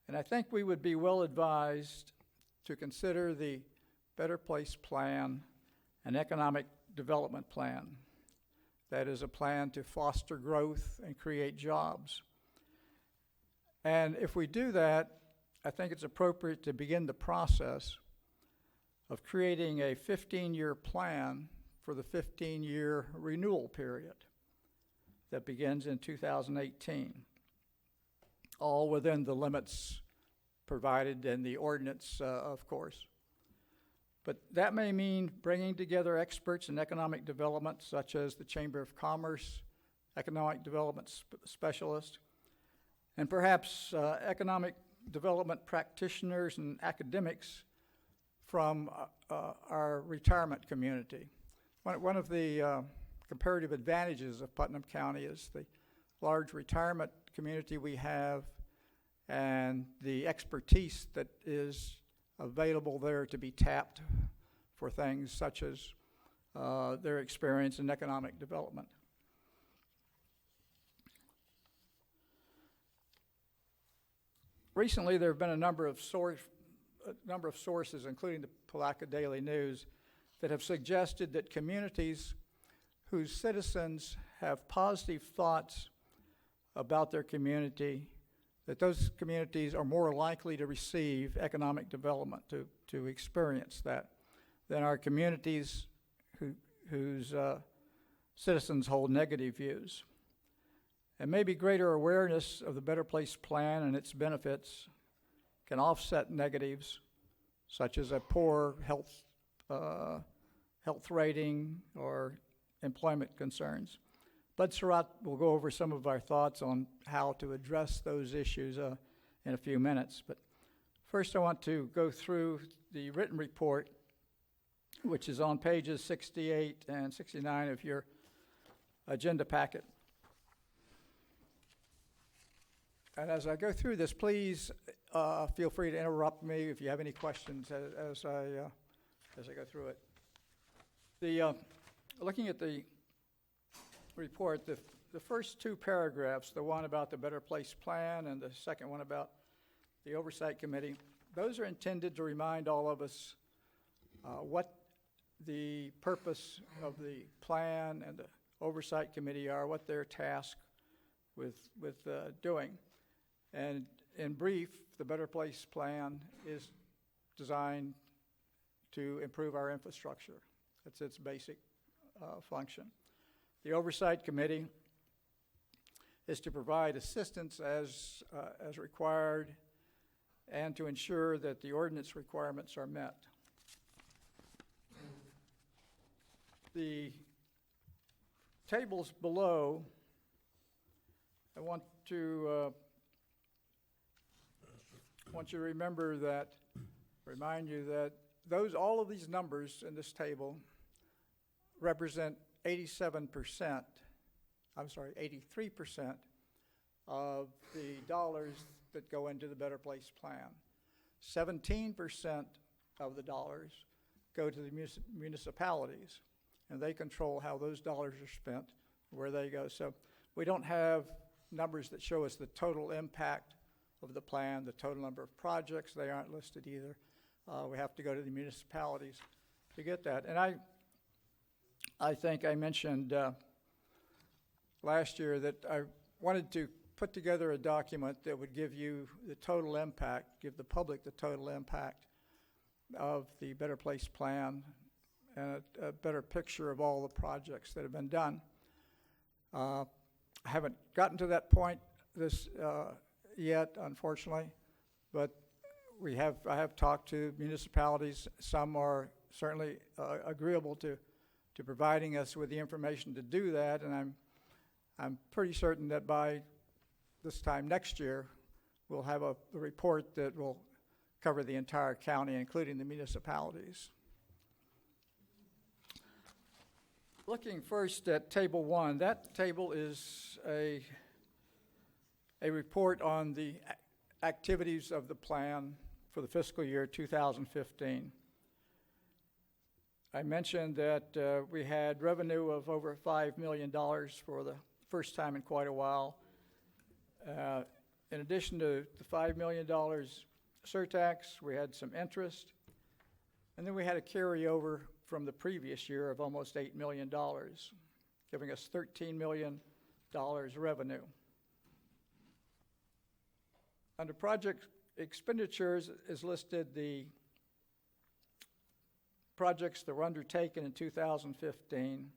And I think we would be well advised to consider the Better Place Plan an economic development plan. That is a plan to foster growth and create jobs. And if we do that, I think it's appropriate to begin the process of creating a 15-year plan for the 15-year renewal period that begins in 2018, all within the limits provided in the ordinance, of course. But that may mean bringing together experts in economic development, such as the Chamber of Commerce, economic development specialists, and perhaps economic development practitioners and academics from our retirement community. One of the comparative advantages of Putnam County is the large retirement community we have and the expertise that is available there to be tapped for things such as their experience in economic development. Recently, there have been a number of sources, including the Palatka Daily News, that have suggested that communities whose citizens have positive thoughts about their community, that those communities are more likely to receive economic development, to experience that, than are communities whose citizens hold negative views. And maybe greater awareness of the Better Place Plan and its benefits can offset negatives, such as a poor health rating or employment concerns. Bud Surratt will go over some of our thoughts on how to address those issues in a few minutes. But first I want to go through the written report, which is on pages 68 and 69 of your agenda packet. And as I go through this, please feel free to interrupt me if you have any questions as I go through it. Looking at the report, the first two paragraphs, the one about the Better Place Plan and the second one about the Oversight Committee, those are intended to remind all of us what the purpose of the plan and the Oversight Committee are, what they're tasked with doing. And in brief, the Better Place Plan is designed to improve our infrastructure. That's its basic function. The Oversight Committee is to provide assistance as required and to ensure that the ordinance requirements are met. The tables below, I want you to remember that, remind you that all of these numbers in this table represent 83% of the dollars that go into the Better Place Plan. 17% of the dollars go to the municipalities, and they control how those dollars are spent, where they go. So we don't have numbers that show us the total impact of the plan, the total number of projects. They aren't listed either. We have to go to the municipalities to get that. And I think I mentioned last year that I wanted to put together a document that would give you the total impact, give the public the total impact of the Better Place Plan and a better picture of all the projects that have been done. I haven't gotten to that point yet, unfortunately, but I have talked to municipalities. Some are certainly agreeable to providing us with the information to do that, and I'm pretty certain that by this time next year, we'll have a report that will cover the entire county, including the municipalities. Looking first at Table 1, that table is a report on the activities of the plan for the fiscal year 2015. I mentioned that we had revenue of over $5 million for the first time in quite a while. In addition to the $5 million surtax, we had some interest, and then we had a carryover from the previous year of almost $8 million, giving us $13 million revenue. Under project expenditures is listed the projects that were undertaken in 2015,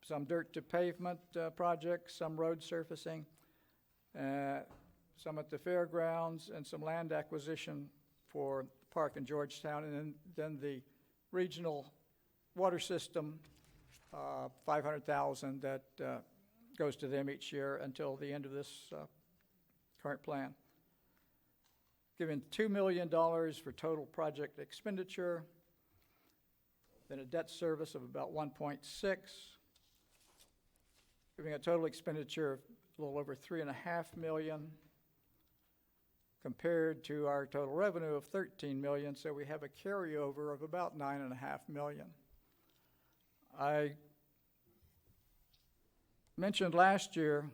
some dirt to pavement projects, some road surfacing, some at the fairgrounds, and some land acquisition for the park in Georgetown, and then the regional water system, $500,000 that goes to them each year until the end of this current plan. Giving $2 million for total project expenditure, then a debt service of about 1.6, giving a total expenditure of a little over $3.5 million compared to our total revenue of $13 million, so we have a carryover of about $9.5 million. I mentioned last year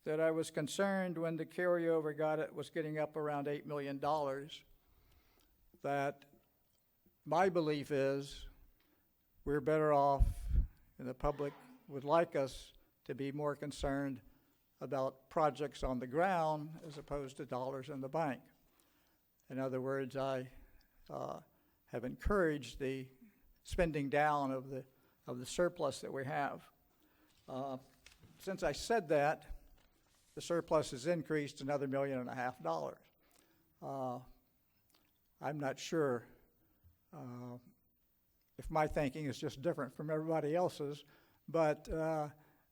that I was concerned when the carryover was getting up around $8 million, that my belief is we're better off, and the public would like us to be more concerned about projects on the ground as opposed to dollars in the bank. In other words, I have encouraged the spending down of the surplus that we have. Since I said that, the surplus has increased another $1.5 million. I'm not sure if my thinking is just different from everybody else's, but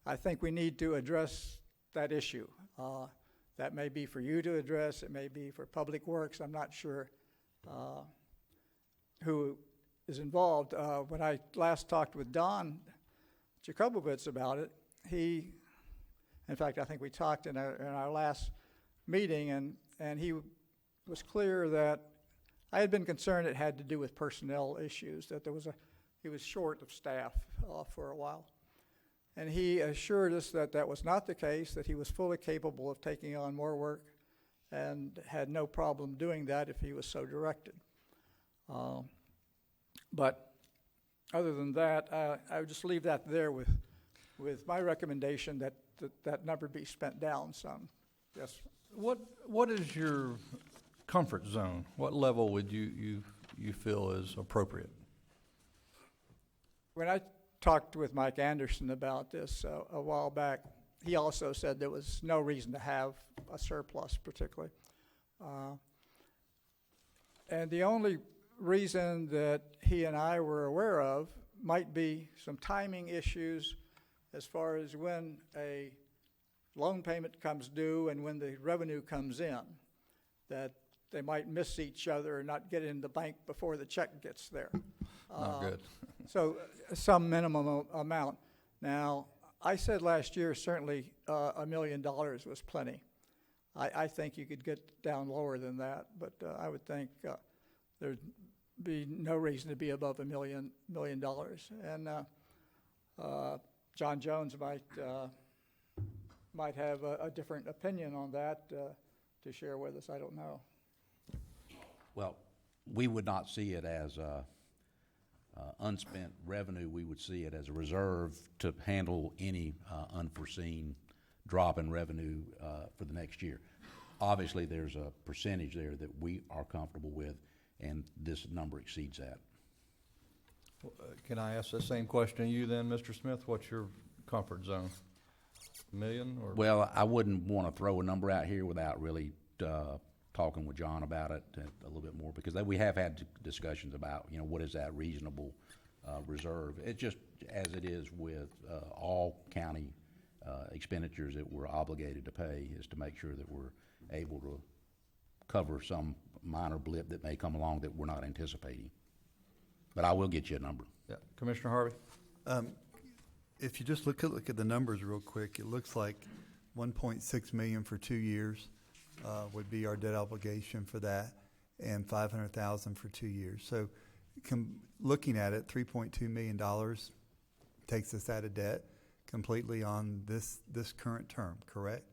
I think we need to address that issue. That may be for you to address, it may be for Public Works, I'm not sure who is involved. When I last talked with Don Jacobowitz about it, in fact, I think we talked in our last meeting, and he was clear that I had been concerned it had to do with personnel issues, that he was short of staff for a while. And he assured us that that was not the case, that he was fully capable of taking on more work and had no problem doing that if he was so directed. But other than that, I would just leave that there with my recommendation that that number be spent down some. Yes. What is your comfort zone? What level would you feel is appropriate? When I talked with Mike Anderson about this a while back, he also said there was no reason to have a surplus particularly. And the only reason that he and I were aware of might be some timing issues as far as when a loan payment comes due and when the revenue comes in, that they might miss each other and not get in the bank before the check gets there. Not good. So some minimum amount. Now, I said last year certainly $1 million was plenty. I think you could get down lower than that, but I would think there'd be no reason to be above $1 million. And John Jones might have a different opinion on that to share with us. I don't know. Well, we would not see it as unspent revenue. We would see it as a reserve to handle any unforeseen drop in revenue for the next year. Obviously, there's a percentage there that we are comfortable with, and this number exceeds that. Can I ask the same question to you then, Mr. Smith? What's your comfort zone? A million or? Well, I wouldn't want to throw a number out here without really talking with John about it a little bit more, because we have had discussions about, what is that reasonable reserve. It's just as it is with all county expenditures that we're obligated to pay, is to make sure that we're able to cover some minor blip that may come along that we're not anticipating. But I will get you a number. Yeah. Commissioner Harvey? If you just look at the numbers real quick, it looks like 1.6 million for 2 years would be our debt obligation for that, and 500,000 for 2 years. So looking at it, $3.2 million takes us out of debt completely on this current term, correct?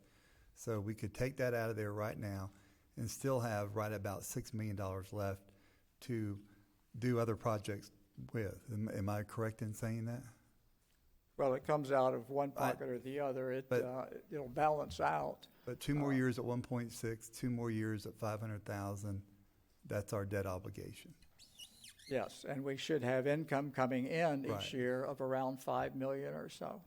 So we could take that out of there right now and still have right about $6 million left to do other projects with. Am I correct in saying that? Well, it comes out of one pocket or the other. It'll balance out. But 2 more years at 1.6, 2 more years at 500,000, that's our debt obligation. Yes, and we should have income coming in each Right. year of around 5 million or so.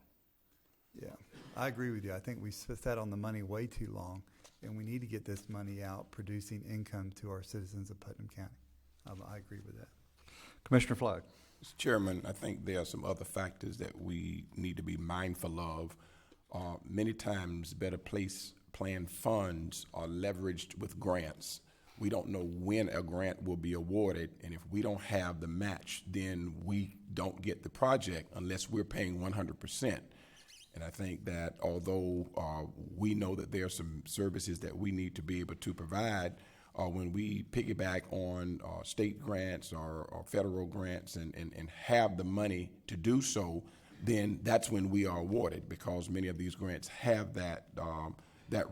Yeah, I agree with you. I think we sat on the money way too long, and we need to get this money out producing income to our citizens of Putnam County. I agree with that. Commissioner Flagg? Mr. Chairman, I think there are some other factors that we need to be mindful of. Many times, Better Place Plan funds are leveraged with grants. We don't know when a grant will be awarded, and if we don't have the match, then we don't get the project unless we're paying 100%. And I think that although we know that there are some services that we need to be able to provide, when we piggyback on state grants or federal grants and have the money to do so, then that's when we are awarded, because many of these grants have that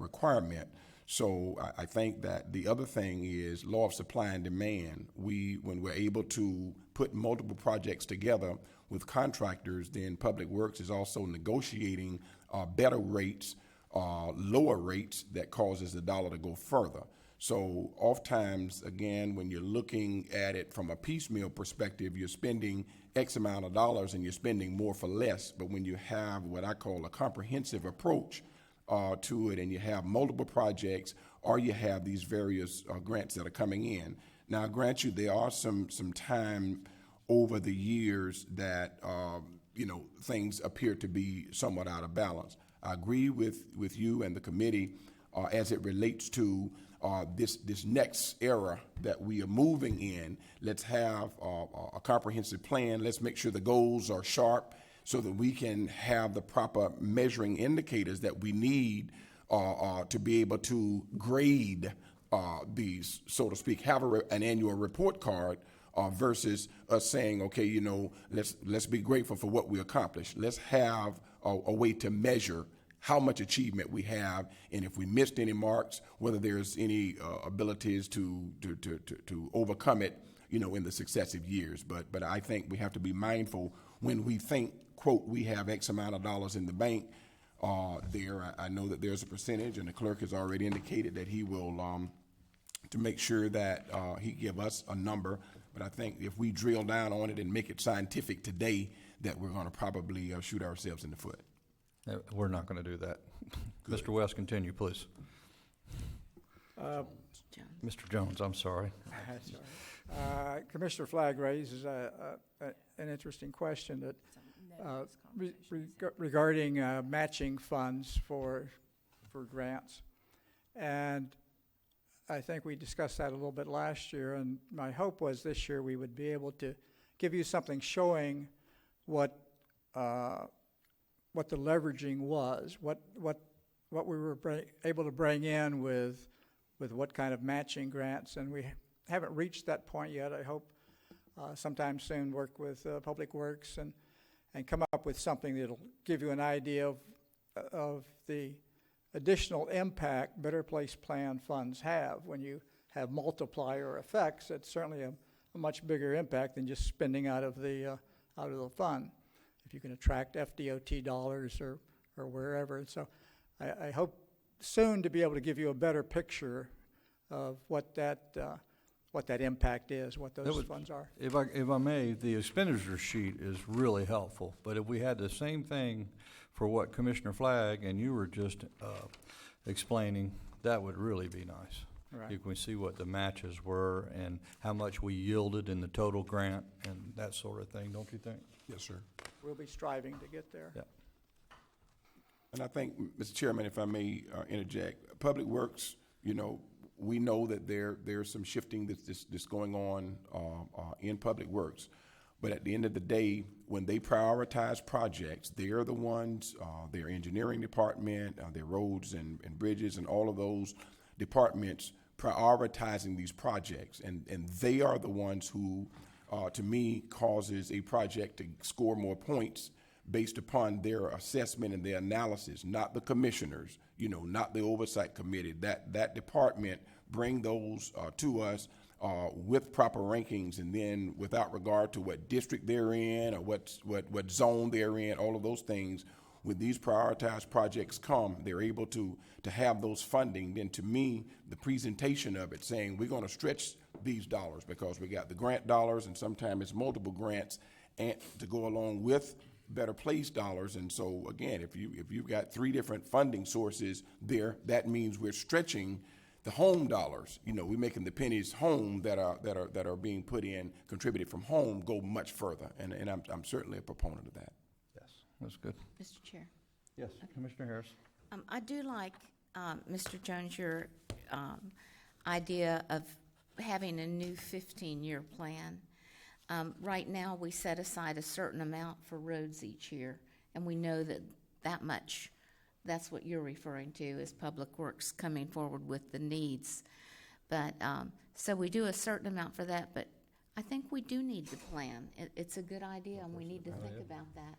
requirement. So I think that the other thing is law of supply and demand. When we're able to put multiple projects together with contractors, then Public Works is also negotiating better rates, lower rates that causes the dollar to go further. So oftentimes, again, when you're looking at it from a piecemeal perspective, you're spending X amount of dollars and you're spending more for less. But when you have what I call a comprehensive approach to it, and you have multiple projects, or you have these various grants that are coming in. Now, I grant you, there are some time over the years that things appear to be somewhat out of balance. I agree with you and the committee as it relates to this next era that we are moving in. Let's have a comprehensive plan. Let's make sure the goals are sharp so that we can have the proper measuring indicators that we need to be able to grade these, so to speak, have an annual report card versus us saying, okay, let's be grateful for what we accomplished. Let's have a way to measure how much achievement we have, and if we missed any marks, whether there's any abilities to overcome it, in the successive years. But I think we have to be mindful when we think, quote, we have X amount of dollars in the bank. I know that there's a percentage, and the clerk has already indicated that he will to make sure that he give us a number. But I think if we drill down on it and make it scientific today, that we're going to probably shoot ourselves in the foot. We're not going to do that. Mr. West, continue, please. Mr. Jones, I'm sorry. Commissioner Flagg raises an interesting question that regarding matching funds for grants. And I think we discussed that a little bit last year, and my hope was this year we would be able to give you something showing what the leveraging was, what we were able to bring in with what kind of matching grants, and we haven't reached that point yet. I hope sometime soon work with Public Works and come up with something that'll give you an idea of the additional impact Better Place Plan funds have. When you have multiplier effects, it's certainly a much bigger impact than just spending out of the fund. If you can attract FDOT dollars or wherever. And so I hope soon to be able to give you a better picture of what that what that impact is, what those funds are. If I may, the expenditure sheet is really helpful, but if we had the same thing for what Commissioner Flagg and you were just explaining, that would really be nice. Right. You can see what the matches were and how much we yielded in the total grant and that sort of thing, don't you think? Yes, sir. We'll be striving to get there. Yeah. And I think, Mr. Chairman, if I may interject, Public Works, we know that there's some shifting that's going on in Public Works. But at the end of the day, when they prioritize projects, they're the ones, their engineering department, their roads and bridges and all of those departments prioritizing these projects. And they are the ones who, to me, causes a project to score more points based upon their assessment and their analysis, not the commissioners, not the oversight committee. That department bring those to us with proper rankings, and then without regard to what district they're in or what zone they're in, all of those things. When these prioritized projects come, they're able to have those funding. Then to me, the presentation of it saying we're going to stretch these dollars because we got the grant dollars and sometimes it's multiple grants and to go along with Better Place dollars. And so again, if you've got 3 different funding sources there, that means we're stretching the home dollars. We're making the pennies home that are being put in, contributed from home, go much further. And I'm certainly a proponent of that. Yes, that's good. Mr. Chair. Yes, Commissioner Harris. I do like, Mr. Jones, your idea of having a new 15-year plan. Right now, we set aside a certain amount for roads each year, and we know that much. That's what you're referring to as Public Works coming forward with the needs. But so we do a certain amount for that, but I think we do need the plan. It's a good idea, and we need to think about that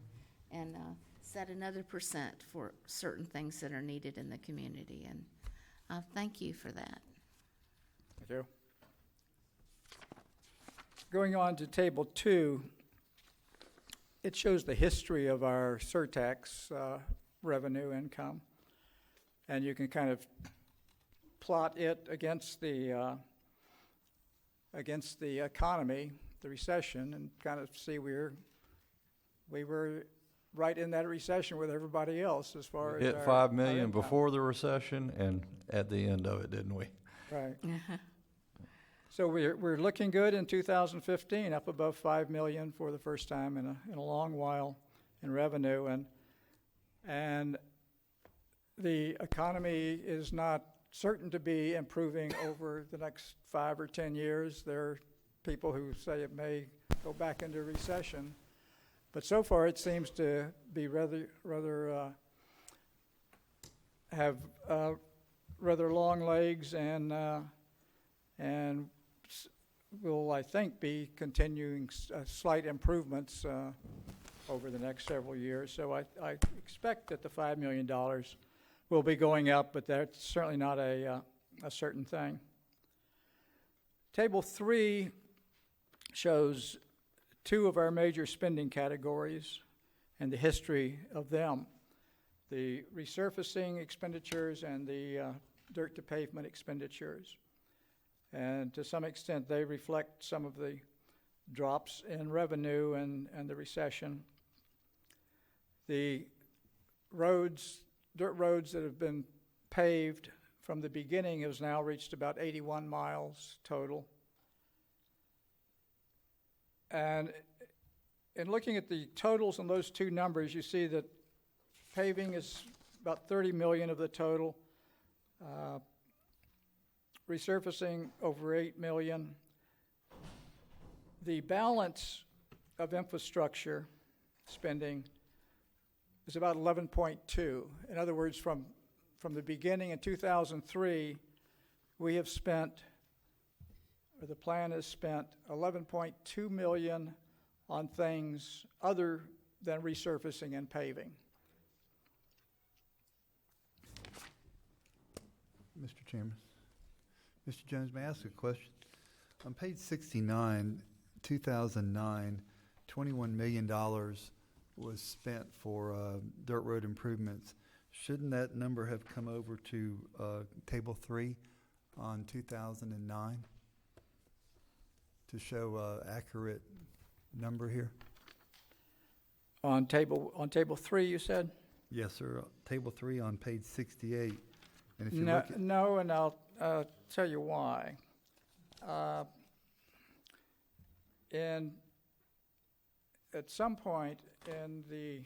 and set another percent for certain things that are needed in the community. And thank you for that. Thank you. Going on to Table 2, it shows the history of our surtax revenue income, and you can kind of plot it against the economy, the recession, and kind of see we were right in that recession with everybody else as far as Hit our, $5 million before the recession and at the end of it, didn't we? Right. So we're looking good in 2015, up above $5 million for the first time in a long while in revenue, and the economy is not certain to be improving over the next 5 or 10 years. There are people who say it may go back into recession, but so far it seems to be rather have rather long legs and will, I think, be continuing slight improvements over the next several years. So I expect that the $5 million will be going up, but that's certainly not a certain thing. Table 3 shows 2 of our major spending categories and the history of them: the resurfacing expenditures and the dirt to pavement expenditures. And to some extent, they reflect some of the drops in revenue and the recession. The roads, dirt roads that have been paved from the beginning has now reached about 81 miles total. And in looking at the totals on those 2 numbers, you see that paving is about 30 million of the total. Resurfacing over 8 million. The balance of infrastructure spending is about 11.2. In other words, from the beginning in 2003, we have spent, or the plan has spent, 11.2 million on things other than resurfacing and paving. Mr. Chairman. Mr. Jones, may I ask a question? On page 69, 2009, $21 million was spent for dirt road improvements. Shouldn't that number have come over to Table 3 on 2009? to show accurate number here? On table 3, you said? Yes, sir. Table 3 on page 68. And if you No, look at, no, and I'll tell you why. And at some point in the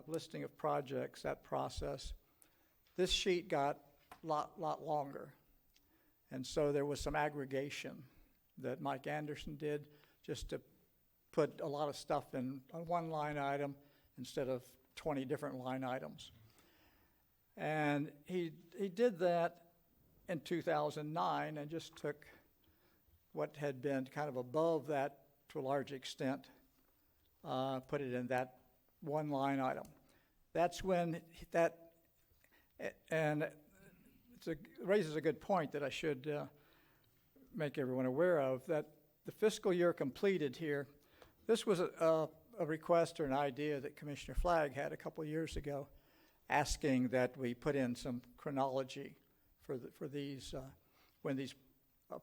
listing of projects, that process, this sheet got a lot longer. And so there was some aggregation that Mike Anderson did just to put a lot of stuff in on one line item instead of 20 different line items. And he did that in 2009 and just took what had been kind of above that to a large extent, put it in that one line item. That's when and it raises a good point that I should make everyone aware of, that the fiscal year completed here, this was a request or an idea that Commissioner Flagg had a couple of years ago, asking that we put in some chronology for these when these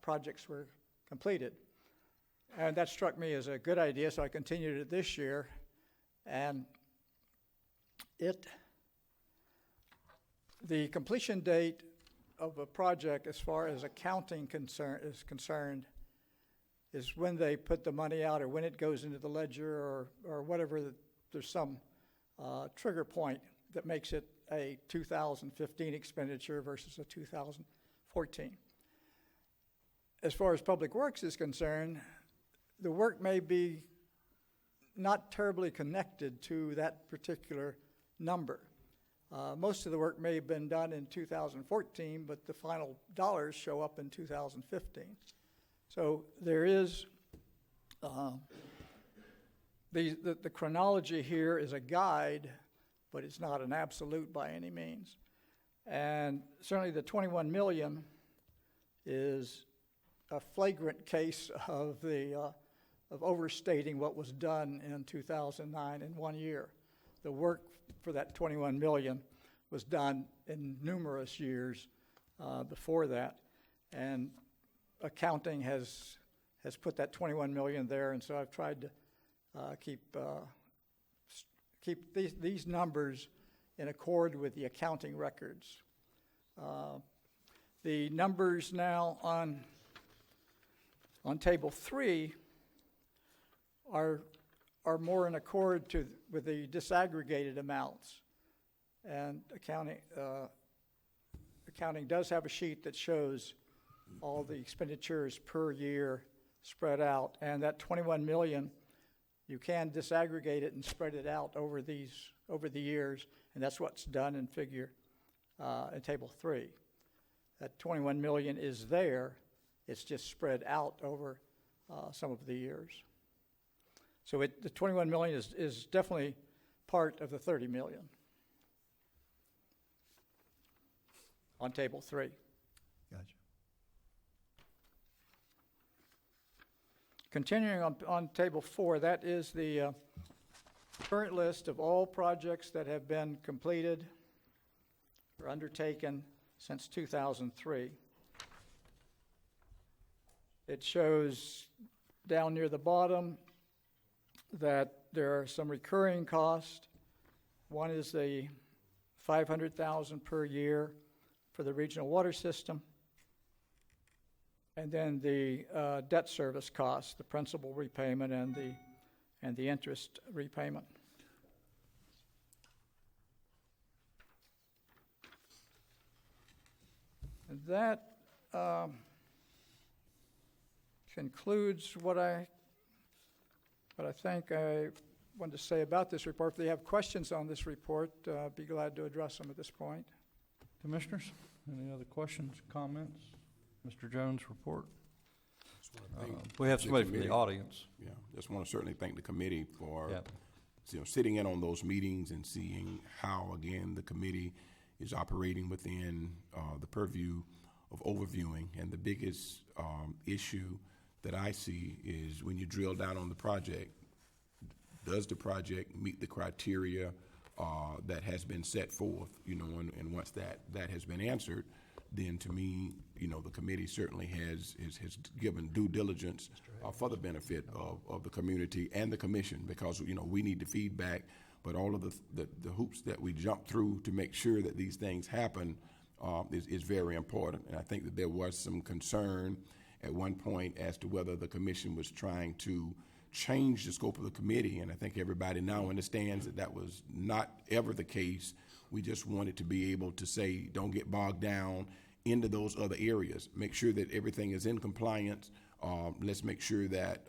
projects were completed. And that struck me as a good idea, so I continued it this year. And the completion date of a project, as far as accounting is concerned, is when they put the money out or when it goes into the ledger or whatever. There's some trigger point that makes it a 2015 expenditure versus a 2014. As far as Public Works is concerned, the work may be not terribly connected to that particular number. Most of the work may have been done in 2014, but the final dollars show up in 2015. So there is, the chronology here is a guide, but it's not an absolute by any means. And certainly the 21 million is a flagrant case of of overstating what was done in 2009 in 1 year. The work for that 21 million was done in numerous years before that, and accounting has put that 21 million there, and so I've tried to keep these numbers in accord with the accounting records. The numbers now on table 3 are more in accord with the disaggregated amounts. And accounting does have a sheet that shows all the expenditures per year spread out, and that 21 million, you can disaggregate it and spread it out over the years, and that's what's done in in table 3. That 21 million is there, it's just spread out over some of the years. So the 21 million is definitely part of the 30 million on table 3. gotcha. Continuing on table 4, that is the current list of all projects that have been completed or undertaken since 2003. It shows down near the bottom that there are some recurring costs. One is the $500,000 per year for the regional water system, and then the debt service costs, the principal repayment and the interest repayment. And that concludes what I think I wanted to say about this report. If they have questions on this report, I'd be glad to address them at this point. Commissioners, any other questions, comments? Mr. Jones' report. We have somebody from the audience. Yeah, just want to certainly thank the committee for Yeah. sitting in on those meetings and seeing how, again, the committee is operating within the purview of overviewing. And the biggest issue that I see is when you drill down on the project, does the project meet the criteria that has been set forth, and once that has been answered, then to me, the committee certainly has given due diligence for the benefit of the community and the commission, because, we need the feedback, but all of the hoops that we jump through to make sure that these things happen is very important. And I think that there was some concern at one point as to whether the commission was trying to change the scope of the committee, and I think everybody now understands that was not ever the case. We just wanted to be able to say, don't get bogged down into those other areas. Make sure that everything is in compliance. Let's make sure that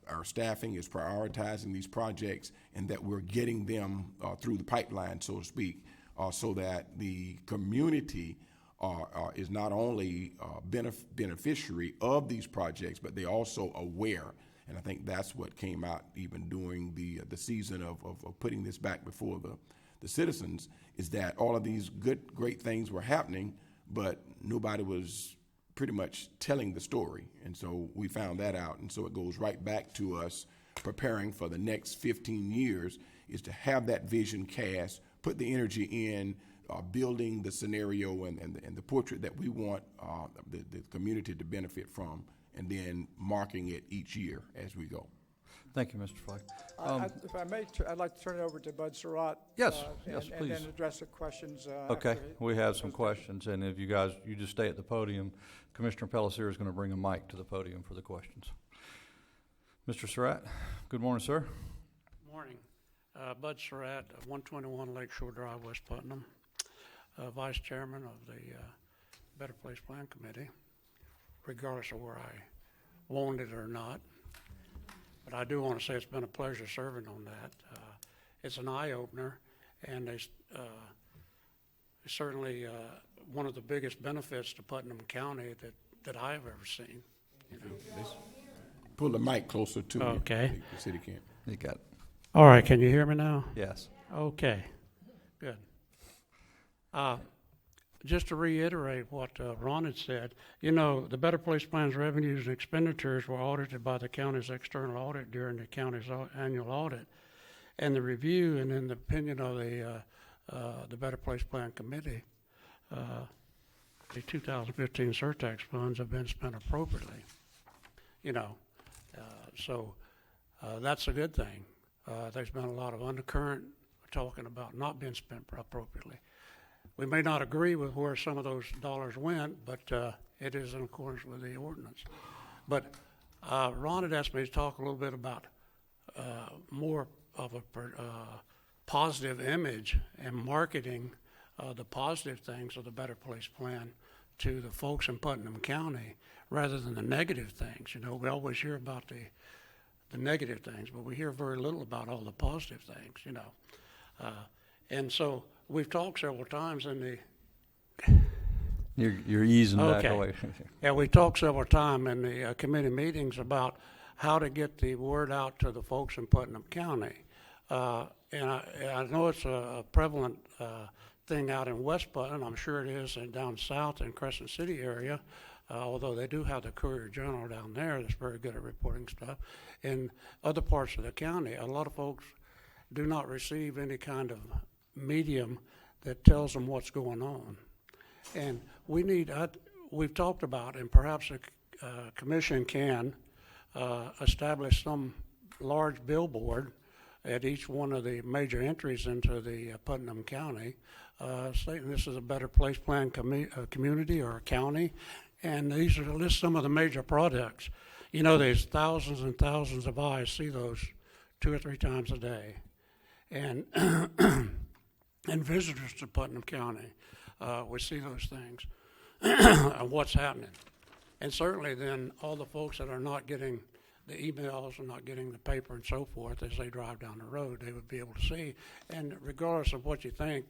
our staffing is prioritizing these projects and that we're getting them through the pipeline, so to speak, so that the community is not only beneficiary of these projects, but they're also aware. And I think that's what came out even during the season of putting this back before the citizens, is that all of these great things were happening, but nobody was pretty much telling the story. And so we found that out. And so it goes right back to us preparing for the next 15 years, is to have that vision cast, put the energy in building the scenario and the portrait that we want the community to benefit from, and then marking it each year as we go. Thank you, Mr. Flagg. If I may, I'd like to turn it over to Bud Surratt. Yes, yes, and please. then address the questions. Okay, after we have some questions, and if you just stay at the podium, Commissioner Pellissier is going to bring a mic to the podium for the questions. Mr. Surratt, good morning, sir. Good morning. Bud Surratt, 121 Lakeshore Drive, West Putnam, Vice Chairman of the Better Place Plan Committee, regardless of where I wanted it or not. But I do want to say it's been a pleasure serving on that. It's an eye-opener, and it's certainly one of the biggest benefits to Putnam County that I have ever seen. Pull the mic closer to you. Okay. The city can't. You got it. All right, can you hear me now? Yes. Okay, good. Just to reiterate what Ron had said, the Better Place Plan's revenues and expenditures were audited by the county's external audit during the county's annual audit. And the review and in the opinion of the Better Place Plan Committee, the 2015 surtax funds have been spent appropriately. So that's a good thing. There's been a lot of undercurrent talking about not being spent appropriately. We may not agree with where some of those dollars went, but it is in accordance with the ordinance. But Ron had asked me to talk a little bit about more of a positive image and marketing the positive things of the Better Place Plan to the folks in Putnam County rather than the negative things. We always hear about the negative things, but we hear very little about all the positive things, and so we've talked several times in the... You're easing back away. Yeah, we talked several times in the committee meetings about how to get the word out to the folks in Putnam County. And I know it's a prevalent thing out in West Putnam. I'm sure it is down south in Crescent City area, although they do have the Courier-Journal down there that's very good at reporting stuff. In other parts of the county, a lot of folks do not receive any kind of medium that tells them what's going on. And we've talked about, and perhaps the commission can establish some large billboard at each one of the major entries into the Putnam County, stating this is a Better Place Plan community or county, and these are to list some of the major products. There's thousands and thousands of eyes see those 2 or 3 times a day. And and visitors to Putnam County, we see those things and what's happening. And certainly then all the folks that are not getting the emails and not getting the paper and so forth as they drive down the road, they would be able to see. And regardless of what you think,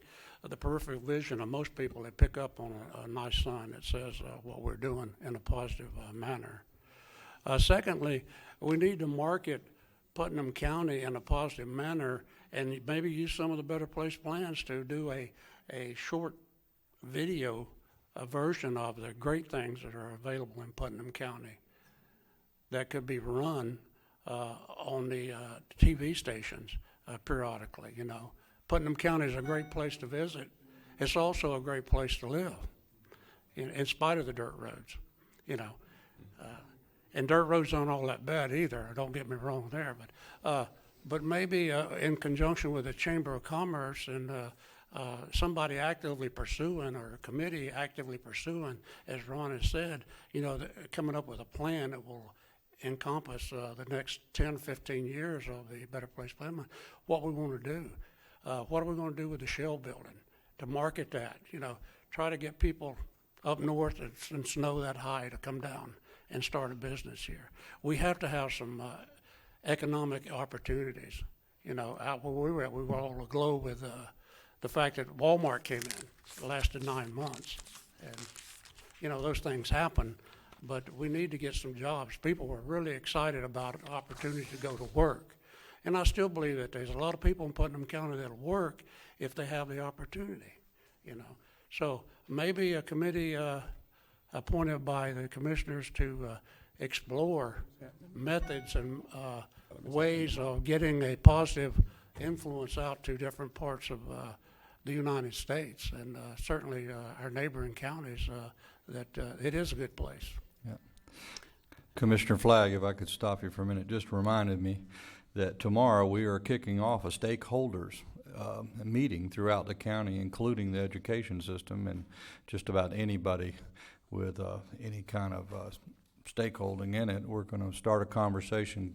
the peripheral vision of most people, they pick up on a nice sign that says what we're doing in a positive manner. Secondly, we need to market Putnam County in a positive manner and maybe use some of the Better Place plans to do a short video version of the great things that are available in Putnam County that could be run on the TV stations periodically. Putnam County is a great place to visit. It's also a great place to live. in spite of the dirt roads, you know. And dirt roads aren't all that bad either, don't get me wrong there, but maybe in conjunction with the Chamber of Commerce and somebody actively pursuing, or a committee actively pursuing, as Ron has said, you know, coming up with a plan that will encompass the next 10, 15 years of the Better Place Plan, what we want to do. What are we going to do with the Shell building to market that? You know, try to get people up north and snow that high to come down and start a business here. We have to have some economic opportunities. You know, out where we were at, we were all aglow with the fact that Walmart came in. It lasted 9 months. And, you know, those things happen, but we need to get some jobs. People were really excited about an opportunity to go to work. And I still believe that there's a lot of people in Putnam County that'll work if they have the opportunity, you know. So maybe a committee appointed by the commissioners to explore methods and ways of getting a positive influence out to different parts of the United States, and certainly our neighboring counties, that it is a good place. Yeah. Commissioner Flagg, if I could stop you for a minute, just reminded me that tomorrow we are kicking off a stakeholders meeting throughout the county, including the education system and just about anybody with any kind of stakeholding in it. We're going to start a conversation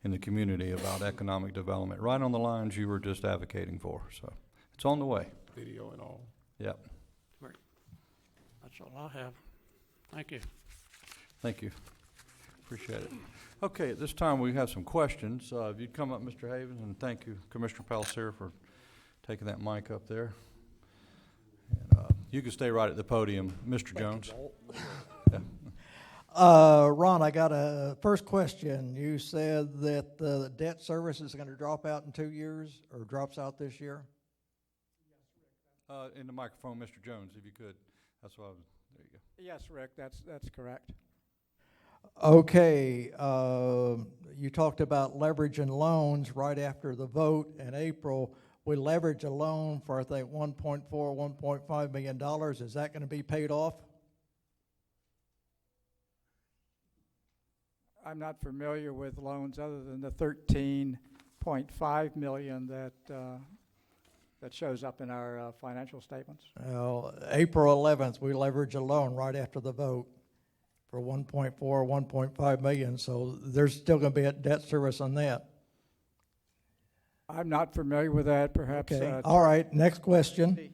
in the community about economic development, right on the lines you were just advocating for. So it's on the way. Video and all. Yep. Great. That's all I have. Thank you. Thank you. Appreciate it. Okay, at this time we have some questions. If you'd come up, Mr. Havens, and thank you, Commissioner Palliser, for taking that mic up there. And, you can stay right at the podium, Mr. Jones. Yeah. Ron, I got a first question. You said that the debt service is going to drop out in 2 years, or drops out this year? In the microphone, Mr. Jones, if you could. That's what I was, there you go. Yes, Rick, that's correct. Okay, you talked about leveraging loans right after the vote in April. We leveraged a loan for, I think, $1.4, $1.5 million. Is that going to be paid off? I'm not familiar with loans other than the $13.5 million that shows up in our financial statements. Well, April 11th, we leveraged a loan right after the vote for 1.4, 1.5 million, so there's still going to be a debt service on that. I'm not familiar with that, perhaps. Okay, all right, next question.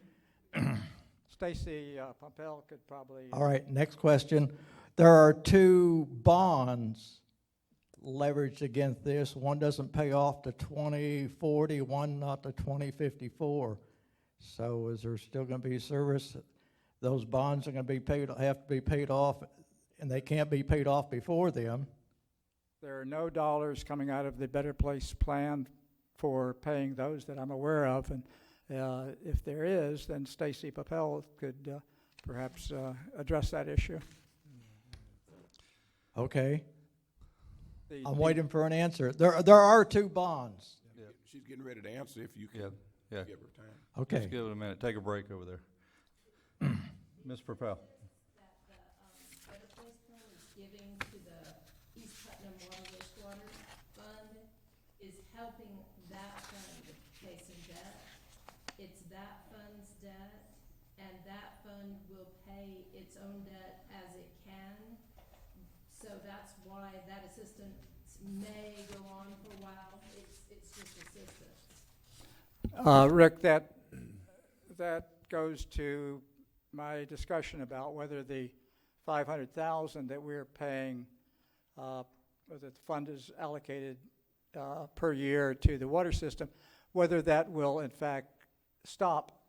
Stacy Pompel could probably... All right, next question. There are 2 bonds leveraged against this. One doesn't pay off to 2040, one not to 2054. So is there still going to be service? Those bonds are going to be have to be paid off, and they can't be paid off before them. There are no dollars coming out of the Better Place plan for paying those that I'm aware of, and if there is, then Stacy Papel could perhaps address that issue. Okay. I'm waiting for an answer. There are 2 bonds. Yeah. She's getting ready to answer if you can Yeah. give her time. Okay. Let's give it a minute. Take a break over there. Ms. Propel. That the Better Place Plan is giving to the East Putnam Water Wastewater Fund is helping that fund pay some debt. It's that fund's debt, and that fund will pay its own debt as it can. So that's why that assistance may go on for a while. It's just assistance. Rick, that goes to my discussion about whether the $500,000 that we're paying, that the fund is allocated per year to the water system, whether that will in fact stop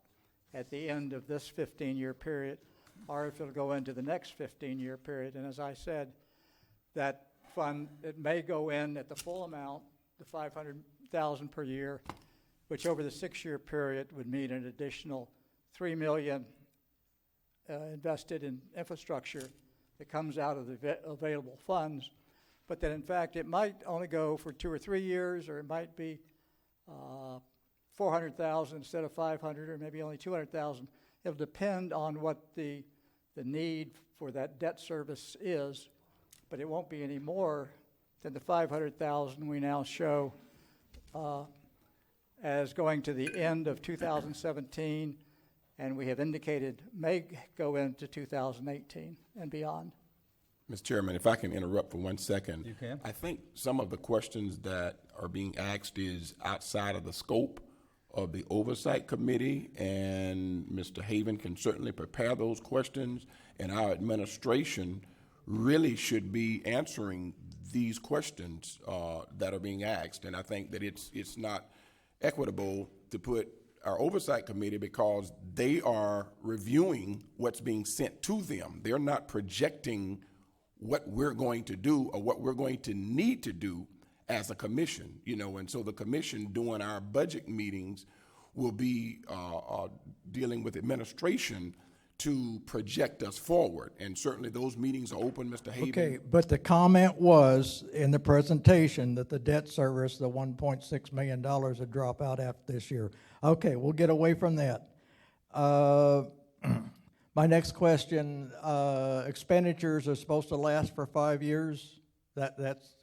at the end of this 15-year period, or if it'll go into the next 15-year period. And as I said, that fund, it may go in at the full amount, the $500,000 per year, which over the 6-year period would mean an additional $3 million invested in infrastructure that comes out of the available funds. But that in fact it might only go for 2 or 3 years, or it might be $400,000 instead of $500,000, or maybe only $200,000. It'll depend on what the the need for that debt service is, but it won't be any more than the 500,000 we now show as going to the end of 2017, and we have indicated may go into 2018 and beyond. Mr. Chairman, if I can interrupt for 1 second. You can. I think some of the questions that are being asked is outside of the scope of the Oversight Committee, and Mr. Haven can certainly prepare those questions, and our administration really should be answering these questions that are being asked. And I think that it's not equitable to put our Oversight Committee, because they are reviewing what's being sent to them. They're not projecting what we're going to do or what we're going to need to do as a commission, and so the commission during our budget meetings will be dealing with administration to project us forward, and certainly those meetings are open, Mr. Haven. Okay, but the comment was in the presentation that the debt service, the $1.6 million would drop out after this year. Okay, we'll get away from that. My next question, expenditures are supposed to last for 5 years. That's,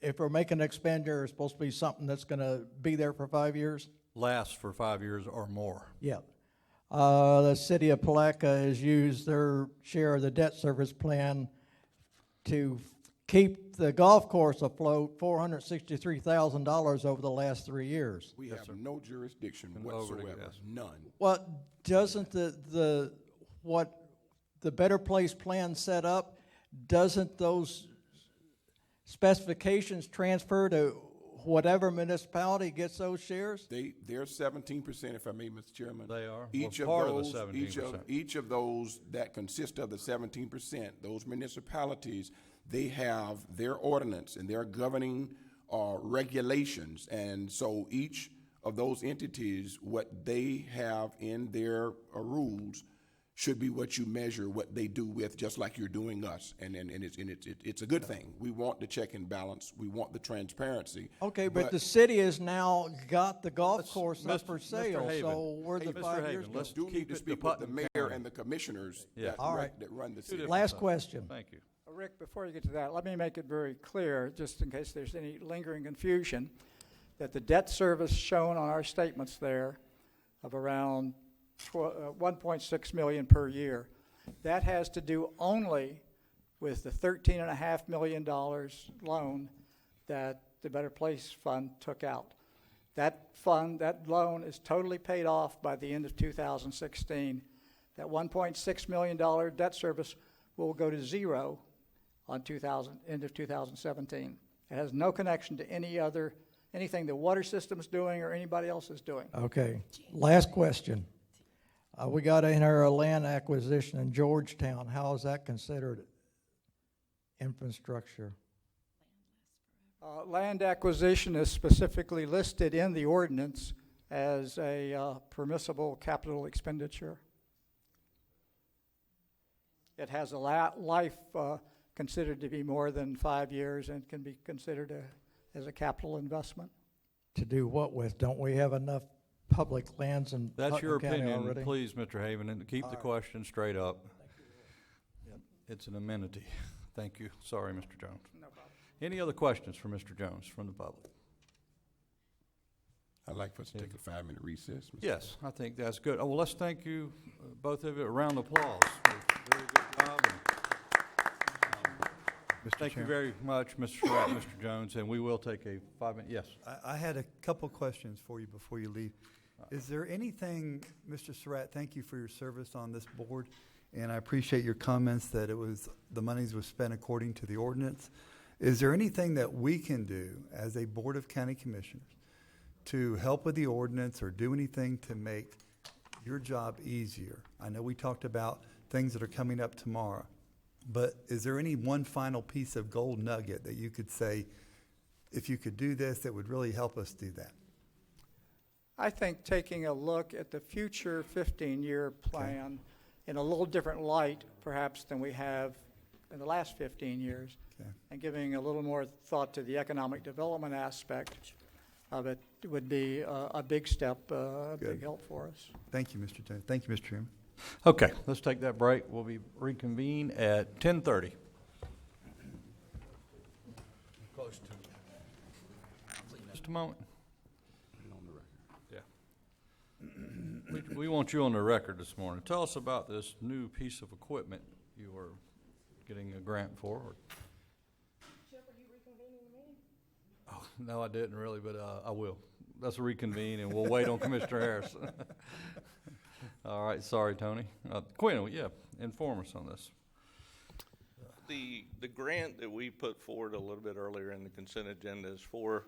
if we're making an expenditure, it's supposed to be something that's going to be there for 5 years? Lasts for 5 years or more. Yeah. The city of Palaca has used their share of the debt service plan to keep the golf course afloat, $463,000 over the last 3 years. We have no jurisdiction whatsoever, none. Well, doesn't what the Better Place plan set up, doesn't those specifications transfer to whatever municipality gets those shares? They're 17%, if I may, Mr. Chairman. They are. Each Well, of part those, of the 17%. each of those that consist of the 17%, those municipalities, they have their ordinance and their governing regulations, and so each of those entities, what they have in their rules should be what you measure what they do with, just like you're doing us, and it's a good thing. We want the check and balance. We want the transparency. Okay, but the city has now got the golf course up for sale, so where the 5 years go? Let's need to speak with the mayor and the commissioners that run the city. Last question. Thank you. Rick, before you get to that, let me make it very clear, just in case there's any lingering confusion, that the debt service shown on our statements there of around 1.6 million per year, that has to do only with the $13.5 million loan that the Better Place Fund took out. That loan is totally paid off by the end of 2016. That $1.6 million debt service will go to zero on end of 2017. It has no connection to anything the water system's doing or anybody else is doing. Okay, last question. We got in our land acquisition in Georgetown. How is that considered infrastructure? Land acquisition is specifically listed in the ordinance as a permissible capital expenditure. It has a life considered to be more than 5 years and can be considered as a capital investment. To do what with? Don't we have enough public lands in That's your Putnam County opinion, already? please, Mr. Haven, and keep the question straight up. It's an amenity. Thank you. Sorry, Mr. Jones. No problem. Any other questions for Mr. Jones from the public? I'd like for us to take a 5-minute recess. Mr. Yes, I think that's good. Oh, well, let's thank you, both of you. A round of applause. Very good job. Thank you very much, Mr. Surratt, Mr. Jones, and we will take a 5-minute, yes. I had a couple questions for you before you leave. Is there anything, Mr. Surratt, thank you for your service on this board, and I appreciate your comments that the monies was spent according to the ordinance. Is there anything that we can do as a Board of County Commissioners to help with the ordinance or do anything to make your job easier? I know we talked about things that are coming up tomorrow, but is there any one final piece of gold nugget that you could say, if you could do this, that would really help us do that? I think taking a look at the future 15-year plan in a little different light, perhaps, than we have in the last 15 years, and giving a little more thought to the economic development aspect of it would be a big step, a big help for us. Thank you, Mr. Jones. Thank you, Mr. Chairman. Okay, let's take that break. We'll be reconvene at 10:30. Close to. Just a moment. Yeah. We want you on the record this morning. Tell us about this new piece of equipment you are getting a grant for. Chip, are you reconvening the meeting? Oh, no, I didn't really, but I will. Let's reconvene, and we'll wait on Commissioner Harris. All right, sorry, Tony. Quinn, yeah, inform us on this. The grant that we put forward a little bit earlier in the consent agenda is for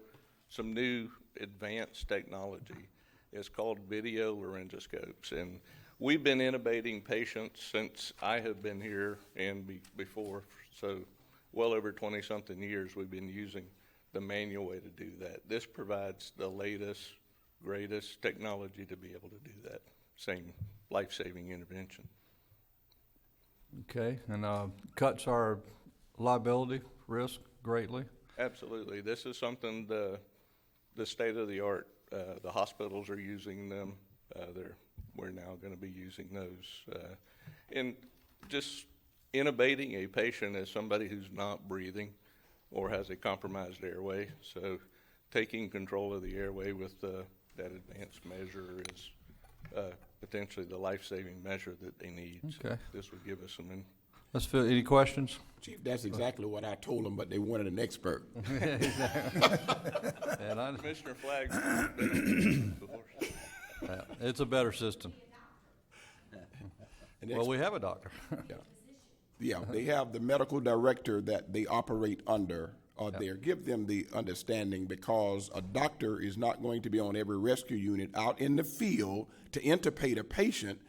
some new advanced technology. It's called video laryngoscopes, and we've been intubating patients since I have been here and before, so well over 20-something years we've been using the manual way to do that. This provides the latest, greatest technology to be able to do that same life-saving intervention. Okay, and cuts our liability risk greatly? Absolutely. This is something the state-of-the-art. The hospitals are using them. We're now going to be using those. And just intubating a patient is somebody who's not breathing or has a compromised airway. So taking control of the airway with that advanced measure is potentially the life-saving measure that they need. Okay. So this would give us some. Let's fill. Any questions? Chief, that's exactly what I told them, but they wanted an expert. Commissioner Flagg's been on this before. It's a better system. Well, we have a doctor. Yeah, they have the medical director that they operate under there. Give them the understanding, because a doctor is not going to be on every rescue unit out in the field to intubate a patient.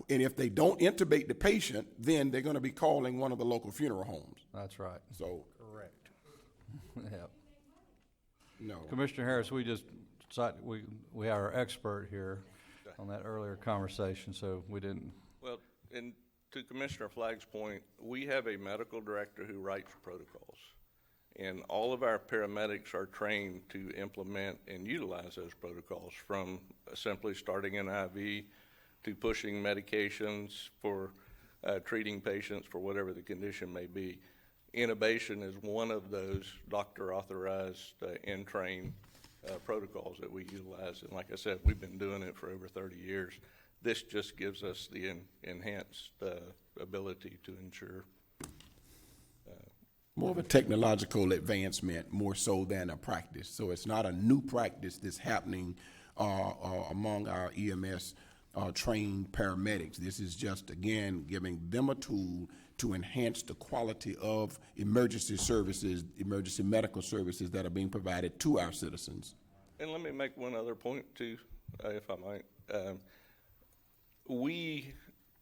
And if they don't intubate the patient, then they're going to be calling one of the local funeral homes. That's right. So correct. Yeah. No. Commissioner Harris, we had our expert here on that earlier conversation, so we didn't. Well, and to Commissioner Flagg's point, we have a medical director who writes protocols, and all of our paramedics are trained to implement and utilize those protocols, from simply starting an IV to pushing medications for treating patients for whatever the condition may be. Intubation is one of those doctor-authorized and trained protocols that we utilize. And like I said, we've been doing it for over 30 years. This just gives us the enhanced ability to ensure. More of a technological advancement, more so than a practice. So it's not a new practice that's happening among our EMS trained paramedics. This is just, again, giving them a tool to enhance the quality of emergency services, emergency medical services that are being provided to our citizens. And let me make one other point too, if I might.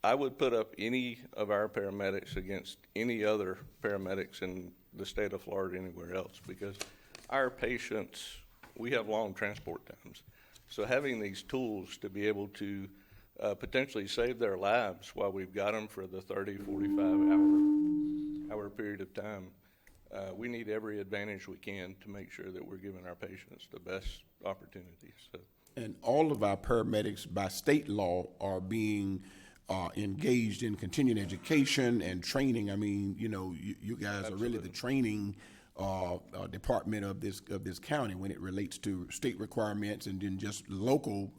I would put up any of our paramedics against any other paramedics in the state of Florida, anywhere else, because our patients, we have long transport times. So having these tools to be able to potentially save their lives while we've got them for the 30, 45 hour period of time, we need every advantage we can to make sure that we're giving our patients the best opportunities. So. And all of our paramedics, by state law, are being engaged in continuing education and training. I mean, you guys Absolutely. Are really the training department of this county when it relates to state requirements, and then just local,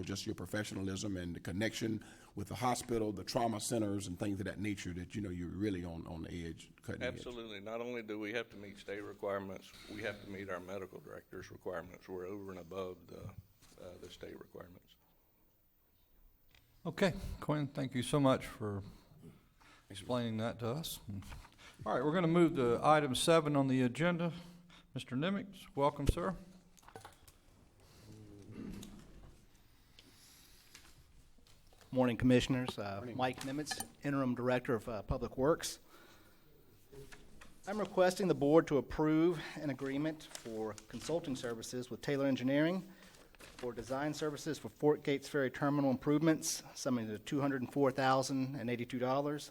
just your professionalism and the connection with the hospital, the trauma centers, and things of that nature that, you're really on the edge, cutting edge. Absolutely. Not only do we have to meet state requirements, we have to meet our medical director's requirements. We're over and above the state requirements. Okay, Quinn, thank you so much for explaining that to us. All right, we're going to move to item 7 on the agenda. Mr. Nimitz, welcome, sir. Morning, Commissioners. Mike Nimitz, Interim Director of Public Works. I'm requesting the board to approve an agreement for consulting services with Taylor Engineering for design services for Fort Gates Ferry Terminal improvements, summing to $204,082,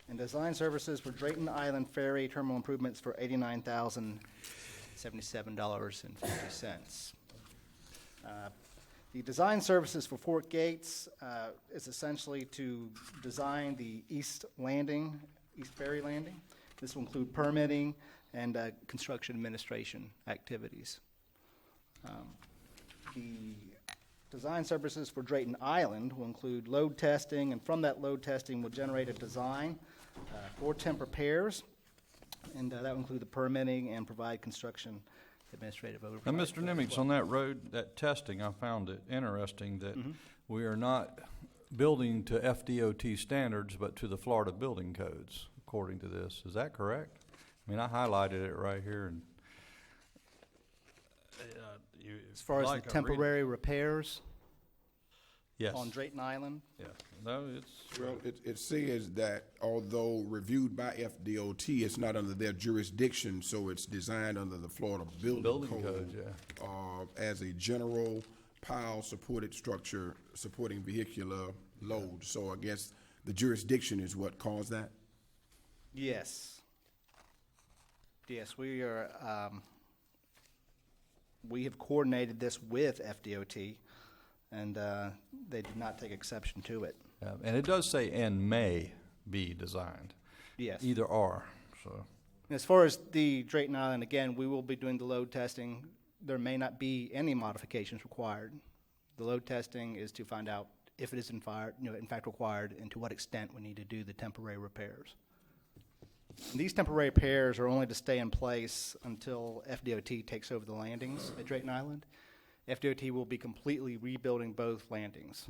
and design services for Drayton Island Ferry Terminal improvements for $89,077.50. The design services for Fort Gates is essentially to design the east landing, east ferry landing. This will include permitting and construction administration activities. The design services for Drayton Island will include load testing, and from that load testing will generate a design for temp repairs, and that will include the permitting and provide construction administrative oversight. Now, Mr. Nimitz, on that road, that testing, I found it interesting that we are not building to FDOT standards, but to the Florida building codes, according to this. Is that correct? I mean, I highlighted it right here, and As far as the temporary repairs yes, on Drayton Island, yeah, no, it's Well, it says that although reviewed by FDOT, it's not under their jurisdiction, so it's designed under the Florida Building Code. As a general pile-supported structure supporting vehicular load. So I guess the jurisdiction is what caused that? yes. Yes, we are, we have coordinated this with FDOT, and they did not take exception to it. and it does say and may be designed. Yes. Either or, so. As far as the Drayton Island, again, we will be doing the load testing. There may not be any modifications required. The load testing is to find out if it is in fact required, and to what extent we need to do the temporary repairs. And these temporary repairs are only to stay in place until FDOT takes over the landings at Drayton Island. FDOT will be completely rebuilding both landings.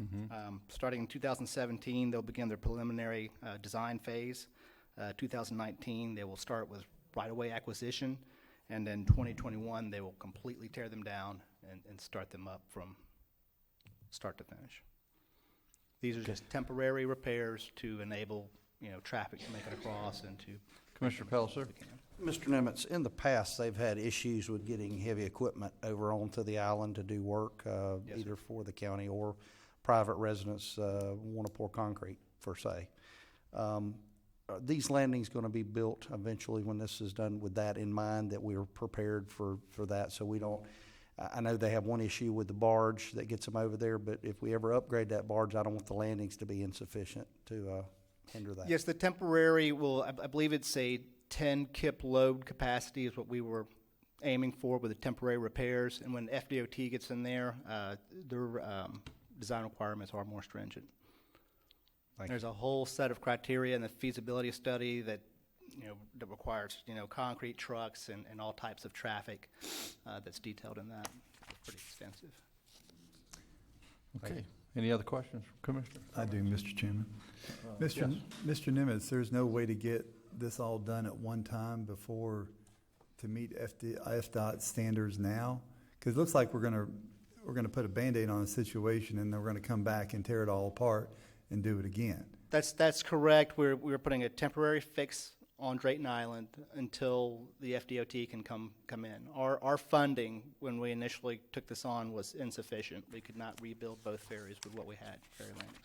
Starting in 2017, they'll begin their preliminary design phase. 2019, they will start with right-of-way acquisition, and then 2021, they will completely tear them down and start them up from start to finish. These are just temporary repairs to enable, traffic to make it across and to. Commissioner Pelser? Mr. Nimitz, in the past, they've had issues with getting heavy equipment over onto the island to do work, Yes, either for the county or private residents want to pour concrete, per se. Are these landings going to be built eventually when this is done with that in mind, that we're prepared for that, so we don't, I know they have one issue with the barge that gets them over there, but if we ever upgrade that barge, I don't want the landings to be insufficient to hinder that. Yes, the temporary will, I believe it's a 10 kip load capacity is what we were aiming for with the temporary repairs. And when FDOT gets in there, their design requirements are more stringent. There's a whole set of criteria in the feasibility study that, that requires, concrete trucks and all types of traffic that's detailed in that. It's pretty extensive. Okay. Any other questions, Commissioner? I do, Mr. Chairman. Mr. Nimitz, there's no way to get this all done at one time before to meet FDOT standards now? Because it looks like we're gonna put a Band-Aid on a situation, and then we're gonna come back and tear it all apart and do it again. That's correct. We're putting a temporary fix on Drayton Island until the FDOT can come in. Our funding, when we initially took this on, was insufficient. We could not rebuild both ferries with what we had, ferry landings.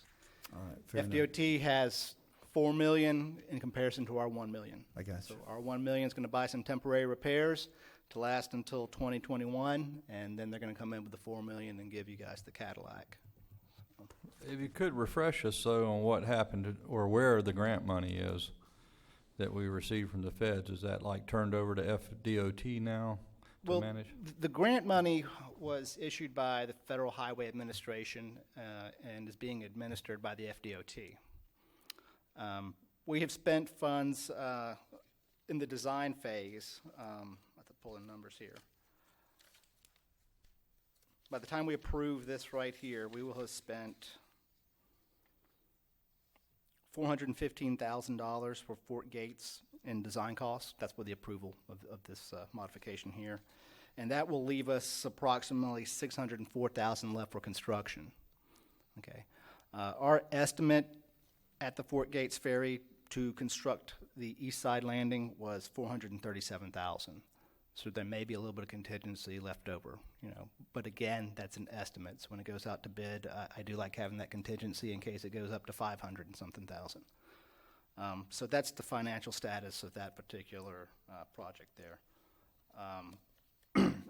All right, fair enough. FDOT has $4 million in comparison to our $1 million. I got So you. our $1 million is going to buy some temporary repairs to last until 2021, and then they're going to come in with the $4 million and give you guys the Cadillac. If you could refresh us, though, on what happened or where the grant money is that we received from the feds. Is that like turned over to FDOT now to manage? The grant money was issued by the Federal Highway Administration and is being administered by the FDOT. We have spent funds in the design phase. I have to pull in numbers here. By the time we approve this right here, we will have spent $415,000 for Fort Gates in design costs. That's with the approval of this modification here. And that will leave us approximately $604,000 left for construction. Okay. Our estimate at the Fort Gates Ferry to construct the east side landing was $437,000. So there may be a little bit of contingency left over, But again, that's an estimate. So when it goes out to bid, I do like having that contingency in case it goes up to 500 and something thousand. So that's the financial status of that particular project there.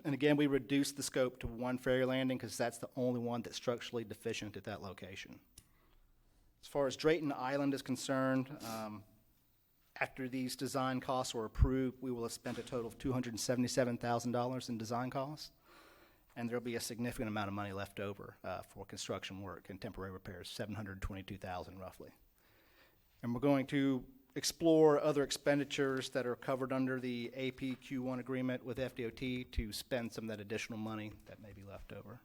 And again, we reduced the scope to one ferry landing because that's the only one that's structurally deficient at that location. As far as Drayton Island is concerned, after these design costs were approved, we will have spent a total of $277,000 in design costs, and there'll be a significant amount of money left over for construction work and temporary repairs, $722,000 roughly. And we're going to explore other expenditures that are covered under the APQ1 agreement with FDOT to spend some of that additional money that may be left over.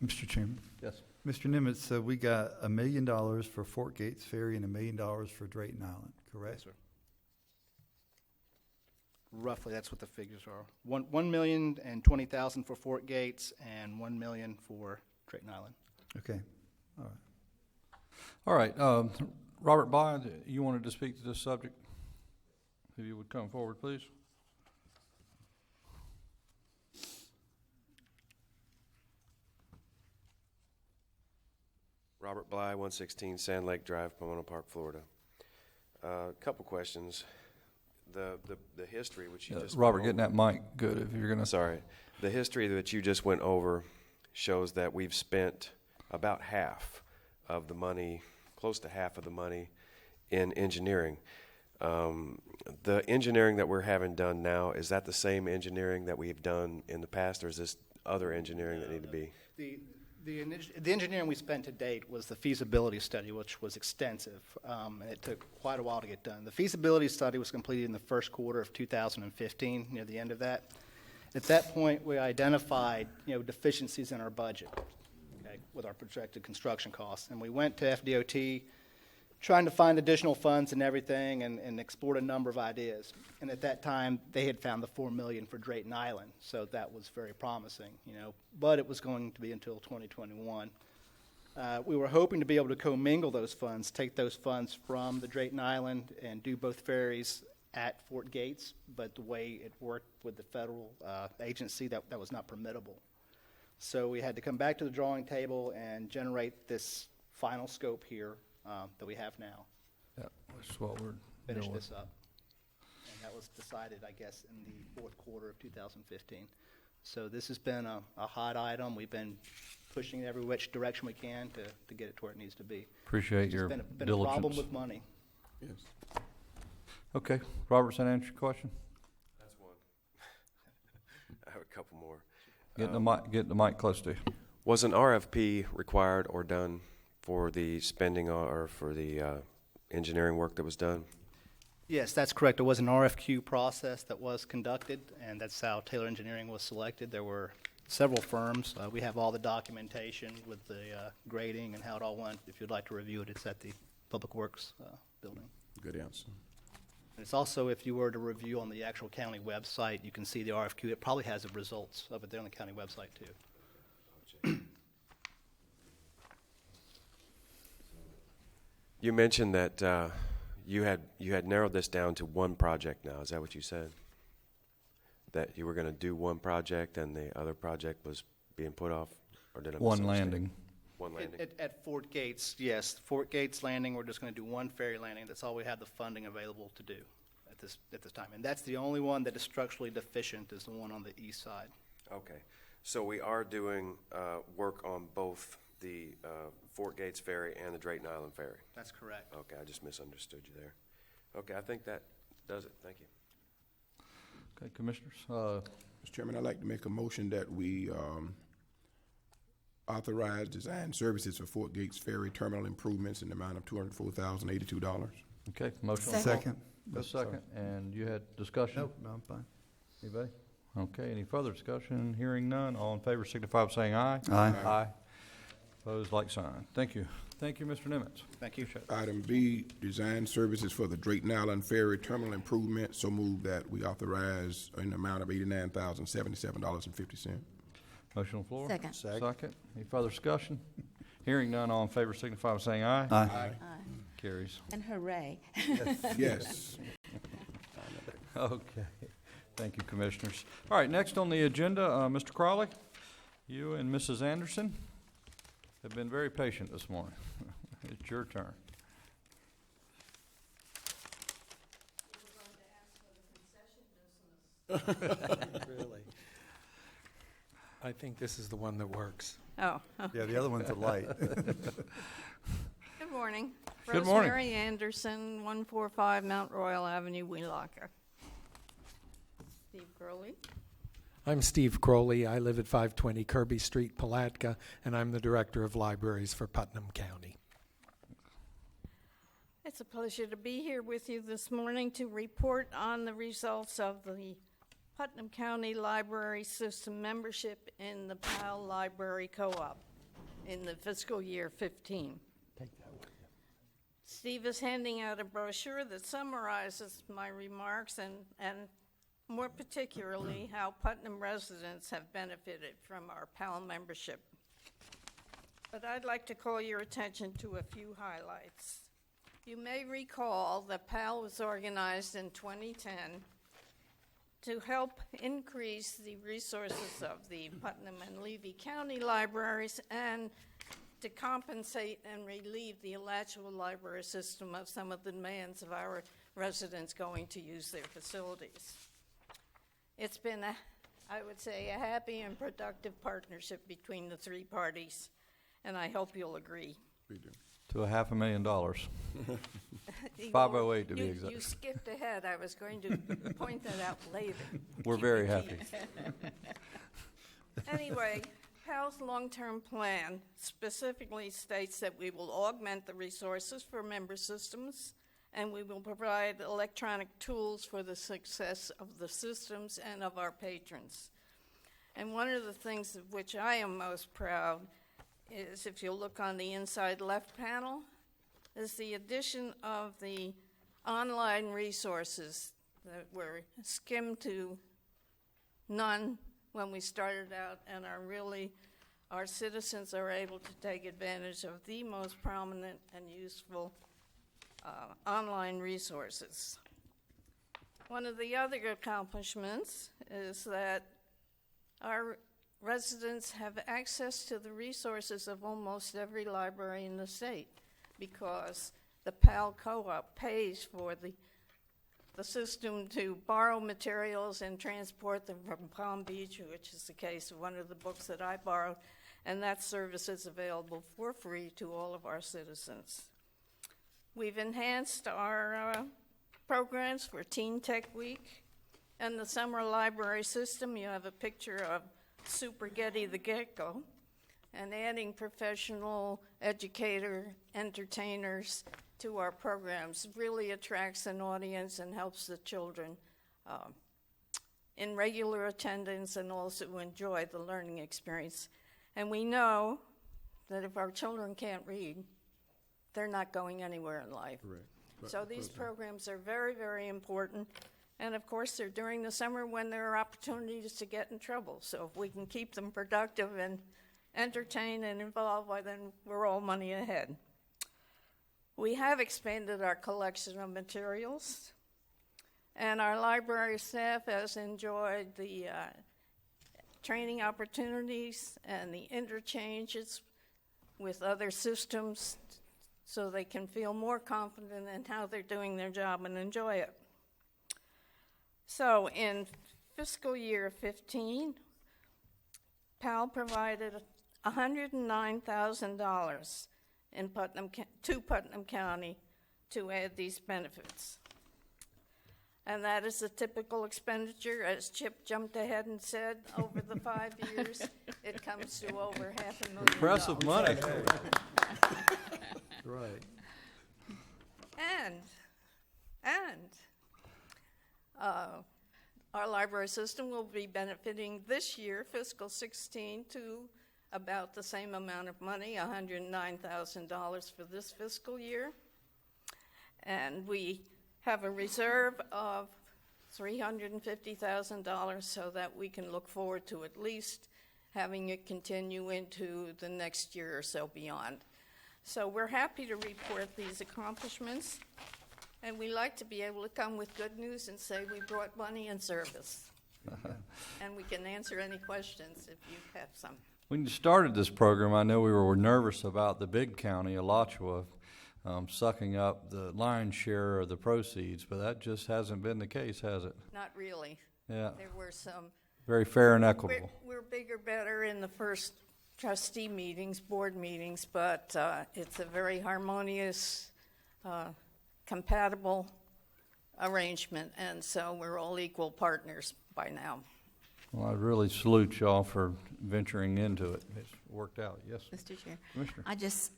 Mr. Chairman. Yes. Mr. Nimitz, we got $1 million for Fort Gates Ferry and $1 million for Drayton Island, correct? Yes, sir. Roughly, that's what the figures are. $1,020,000 for Fort Gates and $1 million for Drayton Island. Okay, all right. All right, Robert Bly, you wanted to speak to this subject? If you would come forward, please. Robert Bly, 116 Sand Lake Drive, Pomona Park, Florida. A couple questions. The history which you just Robert, getting that mic good if you're gonna. Sorry, the history that you just went over shows that we've spent about half of the money, close to half of the money, in engineering. The engineering that we're having done now, is that the same engineering that we've done in the past, or is this other engineering that need to be? The engineering we spent to date was the feasibility study, which was extensive, and it took quite a while to get done. The feasibility study was completed in the first quarter of 2015, near the end of that. At that point, we identified, deficiencies in our budget, okay, with our projected construction costs, and we went to FDOT, trying to find additional funds and everything, and explored a number of ideas. And at that time, they had found the $4 million for Drayton Island, so that was very promising, but it was going to be until 2021. We were hoping to be able to commingle those funds, take those funds from the Drayton Island and do both ferries at Fort Gates, but the way it worked with the federal agency, that was not permittable. So we had to come back to the drawing table and generate this final scope here that we have now. Yeah, that's what we're Finish doing. this up. And that was decided, I guess, in the fourth quarter of 2015. So this has been a hot item. We've been pushing it every which direction we can to get it to where it needs to be. Appreciate your been a diligence. problem with money. Yes. Okay, Robert, does that answer your question? That's one. I have a couple more. Get the mic close to you. Was an RFP required or done for the spending or for the engineering work that was done? Yes, that's correct. There was an RFQ process that was conducted, and that's how Taylor Engineering was selected. There were several firms. We have all the documentation with the grading and how it all went. If you'd like to review it, it's at the Public Works building. Good answer. And it's also, if you were to review on the actual county website, you can see the RFQ. It probably has the results of it there on the county website, too. You mentioned that you had narrowed this down to one project now. Is that what you said? That you were going to do one project and the other project was being put off? Or did I One misunderstand? landing. One landing. At Fort Gates, yes. Fort Gates landing, we're just going to do one ferry landing. That's all we have the funding available to do at this time. And that's the only one that is structurally deficient, is the one on the east side. Okay. So we are doing work on both the Fort Gates Ferry and the Drayton Island Ferry? That's correct. Okay, I just misunderstood you there. Okay, I think that does it. Thank you. Okay, Commissioners. Mr. Chairman, I'd like to make a motion that we authorize design services for Fort Gates Ferry terminal improvements in the amount of $204,082. Okay, motion. Second. A second. And you had discussion? Nope, no, I'm fine. Anybody? Okay, any further discussion? Hearing none. All in favor signify by saying aye. Aye. Aye. Opposed, like sign. Thank you. Thank you, Mr. Nimitz. Thank you. Item B, design services for the Drayton Island Ferry terminal improvement. So move that we authorize an amount of $89,077.50. Motion on the floor. Second. Second. Any further discussion? Hearing none. All in favor signify by saying aye. Aye. Aye. Carries. And hooray. Yes. Okay. Thank you, Commissioners. All right, next on the agenda, Mr. Crowley, you and Mrs. Anderson have been very patient this morning. It's your turn. Really? I think this is the one that works. Oh. Yeah, the other one's a light. Good morning. Good morning. Rosemary Anderson, 145 Mount Royal Avenue, Weelaka. Steve Crowley. I'm Steve Crowley. I live at 520 Kirby Street, Palatka, and I'm the Director of Libraries for Putnam County. It's a pleasure to be here with you this morning to report on the results of the Putnam County Library System membership in the PAL Library Co-op in the fiscal year 15. Steve is handing out a brochure that summarizes my remarks and more particularly how Putnam residents have benefited from our PAL membership. But I'd like to call your attention to a few highlights. You may recall that PAL was organized in 2010 to help increase the resources of the Putnam and Levy County libraries and to compensate and relieve the Alachua library system of some of the demands of our residents going to use their facilities. It's been, I would say, a happy and productive partnership between the three parties, and I hope you'll agree. We do. To $500,000. 508 to be exact. You skipped ahead. I was going to point that out later. We're very happy. Anyway, PAL's long-term plan specifically states that we will augment the resources for member systems, and we will provide electronic tools for the success of the systems and of our patrons. And one of the things of which I am most proud is, if you look on the inside left panel, is the addition of the online resources that were skimmed to none when we started out, and are really, our citizens are able to take advantage of the most prominent and useful online resources. One of the other accomplishments is that our residents have access to the resources of almost every library in the state, because the PAL Co-op pays for the system to borrow materials and transport them from Palm Beach, which is the case of one of the books that I borrowed, and that service is available for free to all of our citizens. We've enhanced our programs for Teen Tech Week and the Summer Library System. You have a picture of Super Getty the Gecko, and adding professional educator entertainers to our programs really attracts an audience and helps the children in regular attendance and also enjoy the learning experience. And we know that if our children can't read, they're not going anywhere in life. Correct. So these programs are very, very important. And of course, they're during the summer when there are opportunities to get in trouble. So if we can keep them productive and entertained and involved, well, then we're all money ahead. We have expanded our collection of materials, and our library staff has enjoyed the training opportunities and the interchanges with other systems so they can feel more confident in how they're doing their job and enjoy it. So in fiscal year 15, PAL provided $109,000 in to Putnam County to add these benefits. And that is a typical expenditure. As Chip jumped ahead and said, over the 5 years, it comes to over $500,000. Impressive money. Right. And our library system will be benefiting this year, fiscal 16, to about the same amount of money, $109,000 for this fiscal year. And we have a reserve of $350,000 so that we can look forward to at least having it continue into the next year or so beyond. So we're happy to report these accomplishments, and we like to be able to come with good news and say we brought money and service. And we can answer any questions if you have some. When you started this program, I know we were nervous about the big county, Alachua, sucking up the lion's share of the proceeds, but that just hasn't been the case, has it? Not really. Yeah. There were some very fair and equitable. We're bigger, better in the first trustee meetings, board meetings, but it's a very harmonious, compatible arrangement, and so we're all equal partners by now. Well, I really salute y'all for venturing into it. It's worked out. Yes, Mr. Chair. Commissioner.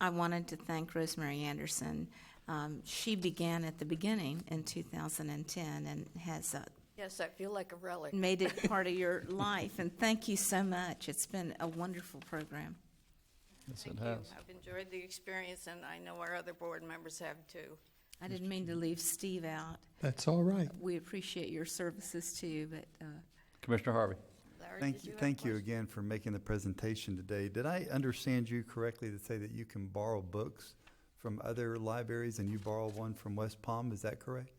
I wanted to thank Rosemary Anderson. She began at the beginning in 2010 and has Yes, I feel like a relic. made it part of your life, and thank you so much. It's been a wonderful program. Yes, Thank it you. has. I've enjoyed the experience, and I know our other board members have too. I didn't mean to leave Steve out. That's all right. We appreciate your services too, but Commissioner Harvey. Larry, Thank you again for making the presentation today. Did I understand you correctly to say that you can borrow books from other libraries and you borrow one from West Palm? Is that correct?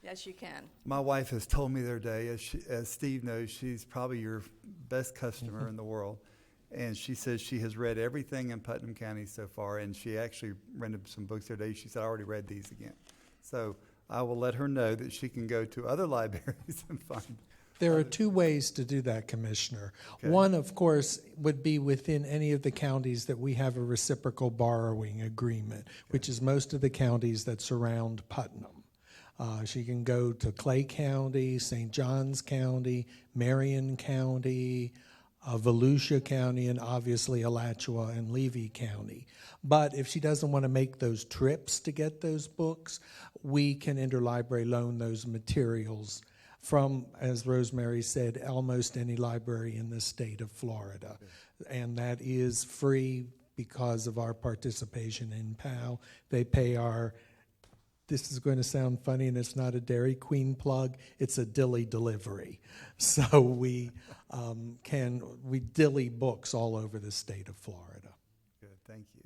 Yes, you can. My wife has told me the other day, as Steve knows, she's probably your best customer in the world. And she says she has read everything in Putnam County so far, and she actually rented some books the other day. She said, I already read these again. So I will let her know that she can go to other libraries and find. There are two ways to do that, Commissioner. Okay. One, of course, would be within any of the counties that we have a reciprocal borrowing agreement, which is most of the counties that surround Putnam. She can go to Clay County, St. Johns County, Marion County, Volusia County, and obviously Alachua and Levy County. But if she doesn't want to make those trips to get those books, we can interlibrary loan those materials from, as Rosemary said, almost any library in the state of Florida. And that is free because of our participation in POW. They pay our, this is going to sound funny, and it's not a Dairy Queen plug, it's a dilly delivery. So we dilly books all over the state of Florida. Good, thank you.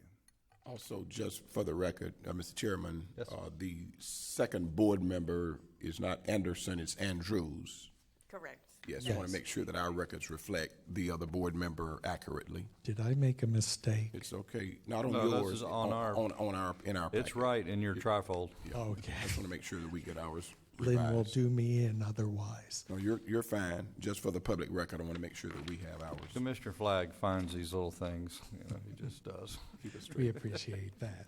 Also, just for the record, Mr. Chairman, Yes. The second board member is not Anderson, it's Andrews. Correct. Yes, I want to make sure that our records reflect the other board member accurately. Did I make a mistake? It's okay, not on No, this yours, is on our- in our It's packet. right in your trifold. Yeah. Okay. I just want to make sure that we get ours Lynn will revised. do me in otherwise. No, you're fine. Just for the public record, I want to make sure that we have ours. Commissioner Flagg finds these little things. He just does. Keep it straight. We appreciate that.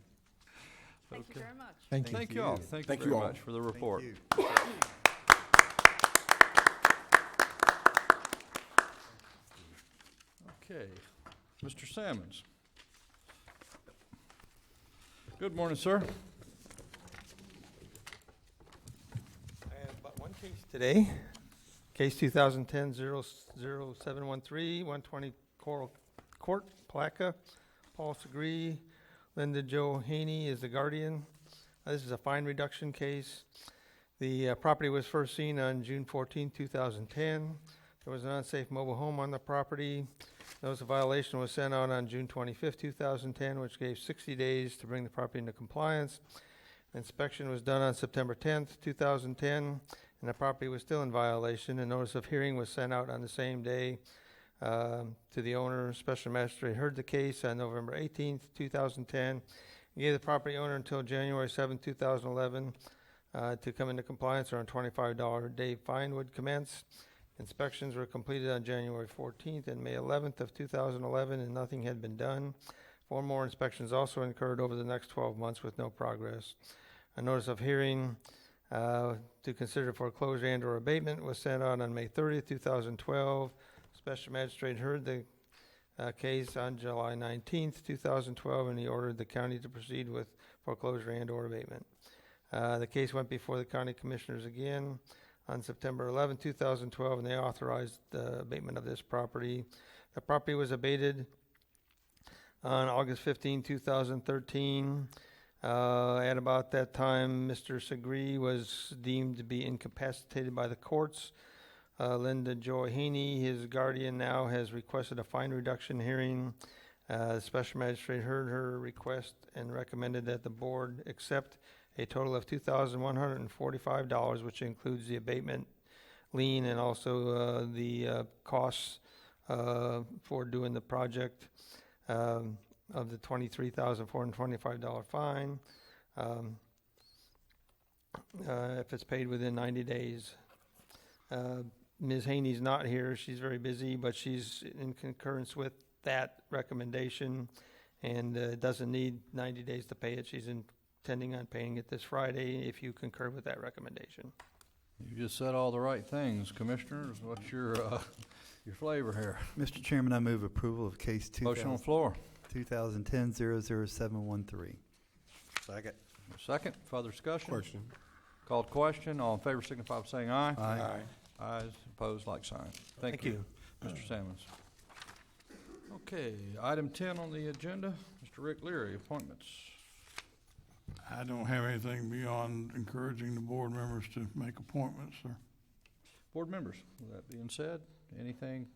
Thank you very much. Thank you. you all. Thank Thank you you very all. much for the report. Thank you. Okay, Mr. Sammons. Good morning, sir. I have but one case today. Case 2010-00713, 120 Coral Court, Palatka. Paul Segree, Linda Jo Haney is the guardian. This is a fine reduction case. The property was first seen on June 14, 2010. There was an unsafe mobile home on the property. Notice of violation was sent out on June 25, 2010, which gave 60 days to bring the property into compliance. Inspection was done on September 10th, 2010, and the property was still in violation. A notice of hearing was sent out on the same day to the owner. Special magistrate heard the case on November 18th, 2010, and gave the property owner until January 7th, 2011 to come into compliance, or a $25 a day fine would commence. Inspections were completed on January 14th and May 11th of 2011, and nothing had been done. 4 more inspections also incurred over the next 12 months with no progress. A notice of hearing to consider foreclosure and or abatement was sent out on May 30th, 2012. Special magistrate heard the case on July 19th, 2012, and he ordered the county to proceed with foreclosure and or abatement. The case went before the county commissioners again on September 11, 2012, and they authorized the abatement of this property. The property was abated on August 15, 2013. At about that time, Mr. Segree was deemed to be incapacitated by the courts. Linda Joy Haney, his guardian, now has requested a fine reduction hearing. The special magistrate heard her request and recommended that the board accept a total of $2,145, which includes the abatement lien and also the costs for doing the project of the $23,425 fine if it's paid within 90 days. Ms. Haney's not here. She's very busy, but she's in concurrence with that recommendation, and doesn't need 90 days to pay it. She's intending on paying it this Friday if you concur with that recommendation. You just said all the right things, Commissioners. What's your flavor here? Mr. Chairman, I move approval of case Motion on the floor. 2010-00713. Second. Second, further discussion? Question. Called question. All in favor signify by saying aye. Aye. Ayes, opposed, like sign. Thank Thank you, Mr. Sammons. Okay, item 10 on the agenda, Mr. Rick Leary, appointments. I don't have anything beyond encouraging the board members to make appointments, sir. Board members, with that being said, anything?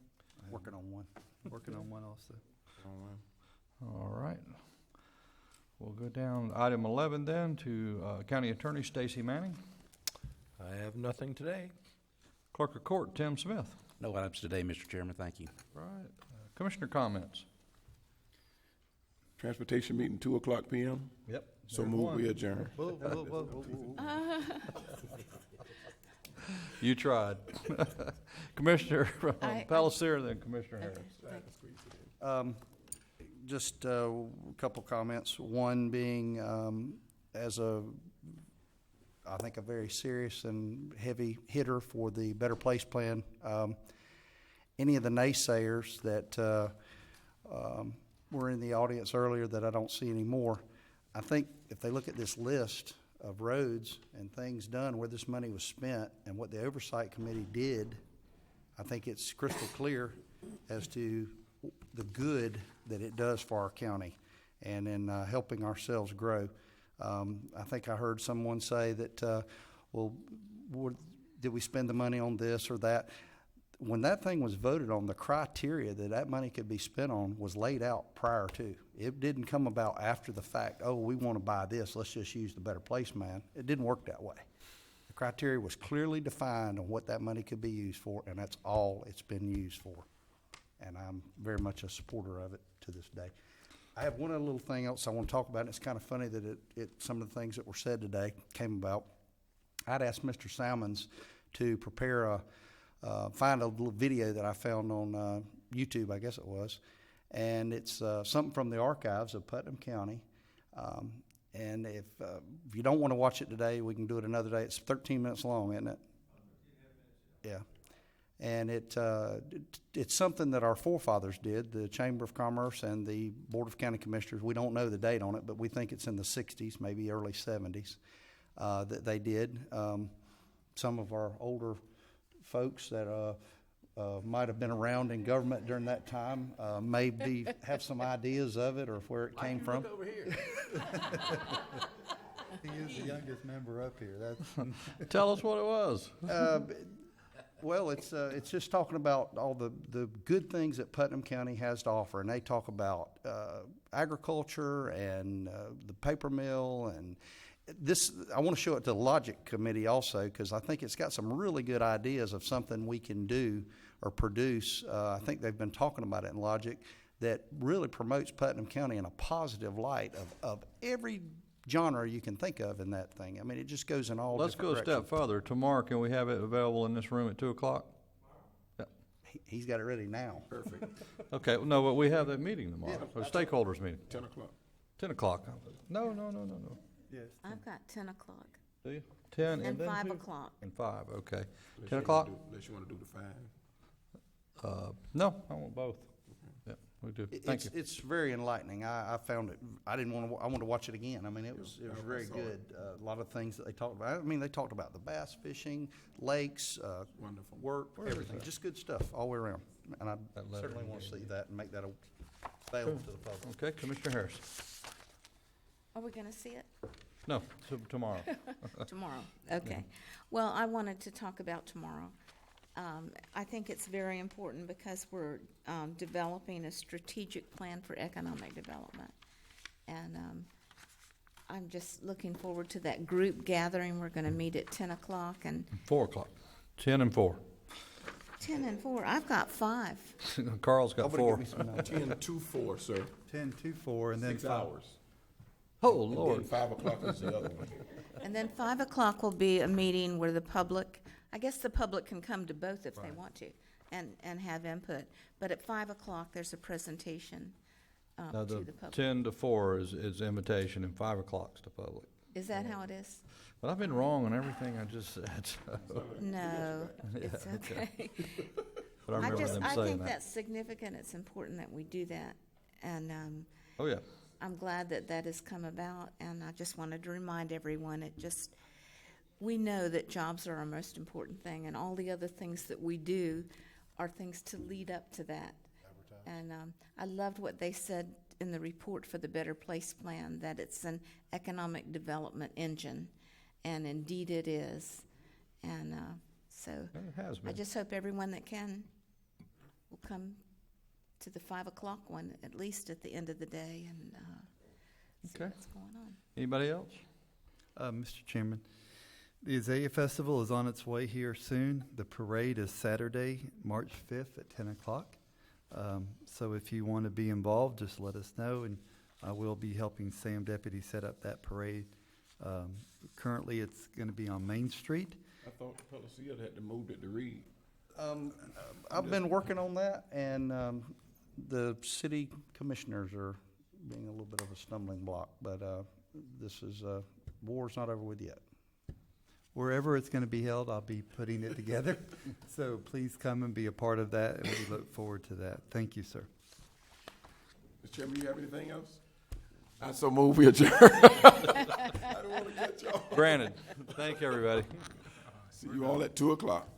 Working on one. Working on one also. All right. We'll go down item 11 then to County Attorney Stacy Manning. I have nothing today. Clerk of Court Tim Smith. No items today, Mr. Chairman. Thank you. Right. Commissioner comments. Transportation meeting 2:00 p.m. Yep. So move, we adjourn. You tried. Commissioner Palliser, then Commissioner Harris. Just a couple comments. One being, as I think a very serious and heavy hitter for the Better Place Plan. Any of the naysayers that were in the audience earlier that I don't see anymore, I think if they look at this list of roads and things done where this money was spent and what the Oversight Committee did, I think it's crystal clear as to the good that it does for our county and in helping ourselves grow. I think I heard someone say that, did we spend the money on this or that? When that thing was voted on, the criteria that money could be spent on was laid out prior to. It didn't come about after the fact, oh, we want to buy this, let's just use the Better Place Man. It didn't work that way. The criteria was clearly defined on what that money could be used for, and that's all it's been used for. And I'm very much a supporter of it to this day. I have one other little thing else I want to talk about, and it's kind of funny that some of the things that were said today came about. I'd asked Mr. Salmons to prepare find a little video that I found on YouTube, I guess it was, and it's something from the archives of Putnam County. And if you don't want to watch it today, we can do it another day. It's 13 minutes long, isn't it? Yeah. And it's something that our forefathers did, the Chamber of Commerce and the Board of County Commissioners. We don't know the date on it, but we think it's in the 60s, maybe early 70s, that they did. Some of our older folks that might have been around in government during that time maybe have some ideas of it or where it came from. Look over here. He is the youngest member up here. That's Tell us what it was. Well, it's just talking about all the good things that Putnam County has to offer, and they talk about agriculture and the paper mill and this. I want to show it to the Logic Committee also because I think it's got some really good ideas of something we can do or produce. I think they've been talking about it in Logic that really promotes Putnam County in a positive light of every genre you can think of in that thing. I mean, it just goes in all Let's go a different step further. Tomorrow, can we have it available in this room at 2 o'clock? Yeah. He's got it ready now. Perfect. Okay, no, but we have that meeting tomorrow, a stakeholders meeting. 10 o'clock. 10 o'clock. No. yes. I've got 10 o'clock. Do you? 10 And then 5 2? o'clock. And 5, okay. Unless 10 you o'clock? Unless you want to do the 5. No, I want both. Yeah, we do. Thank you. It's very enlightening. I found it. I didn't want to. I wanted to watch it again. I mean, it was very good. A lot of things that they talked about. I mean, they talked about the bass fishing, lakes, Wonderful. work, Where is everything. that? Just good stuff all the way around. And I That letter certainly you want to gave see that and make that available to the public. Okay, Commissioner Harris. Are we going to see it? No, tomorrow. Tomorrow, okay. Well, I wanted to talk about tomorrow. I think it's very important because we're developing a strategic plan for economic development. And I'm just looking forward to that group gathering. We're going to meet at 10 o'clock and 4 o'clock. 10 and 4. 10 and 4. I've got 5. Carl's got 4. 10 to 4, sir. 10 to 4, and then 6 5 hours. Oh, And Lord. then 5 o'clock is the other one. And then 5 o'clock will be a meeting where the public I guess the public can come to both if they want to and have input. But at 5 o'clock, there's a presentation Now, to the the public. 10 to 4 is invitation, and 5 o'clock's to public. Is that how it is? But I've been wrong on everything I just said, so. No, Yeah, it's okay. But I remember them I saying think that. that's significant. It's important that we do that. And Oh, yeah. I'm glad that that has come about. And I just wanted to remind everyone, we know that jobs are our most important thing, and all the other things that we do are things to lead up to that. And I loved what they said in the report for the Better Place Plan, that it's an economic development engine, and indeed it is. And so It has I been. just hope everyone that can will come to the 5 o'clock one, at least at the end of the day, and see Okay. what's going on. Anybody else? Mr. Chairman, the Azalea Festival is on its way here soon. The parade is Saturday, March 5th at 10 o'clock. So if you want to be involved, just let us know, and I will be helping Sam Deputy set up that parade. Currently, it's going to be on Main Street. I thought the Pelican had to move it to Reed. I've been working on that, and the city commissioners are being a little bit of a stumbling block, but this is, war's not over with yet. Wherever it's going to be held, I'll be putting it together. So please come and be a part of that, and we look forward to that. Thank you, sir. Mr. Chairman, you have anything else? I so move we adjourn. I don't want to cut you off. Granted. Thank you, everybody. See you all at 2 o'clock.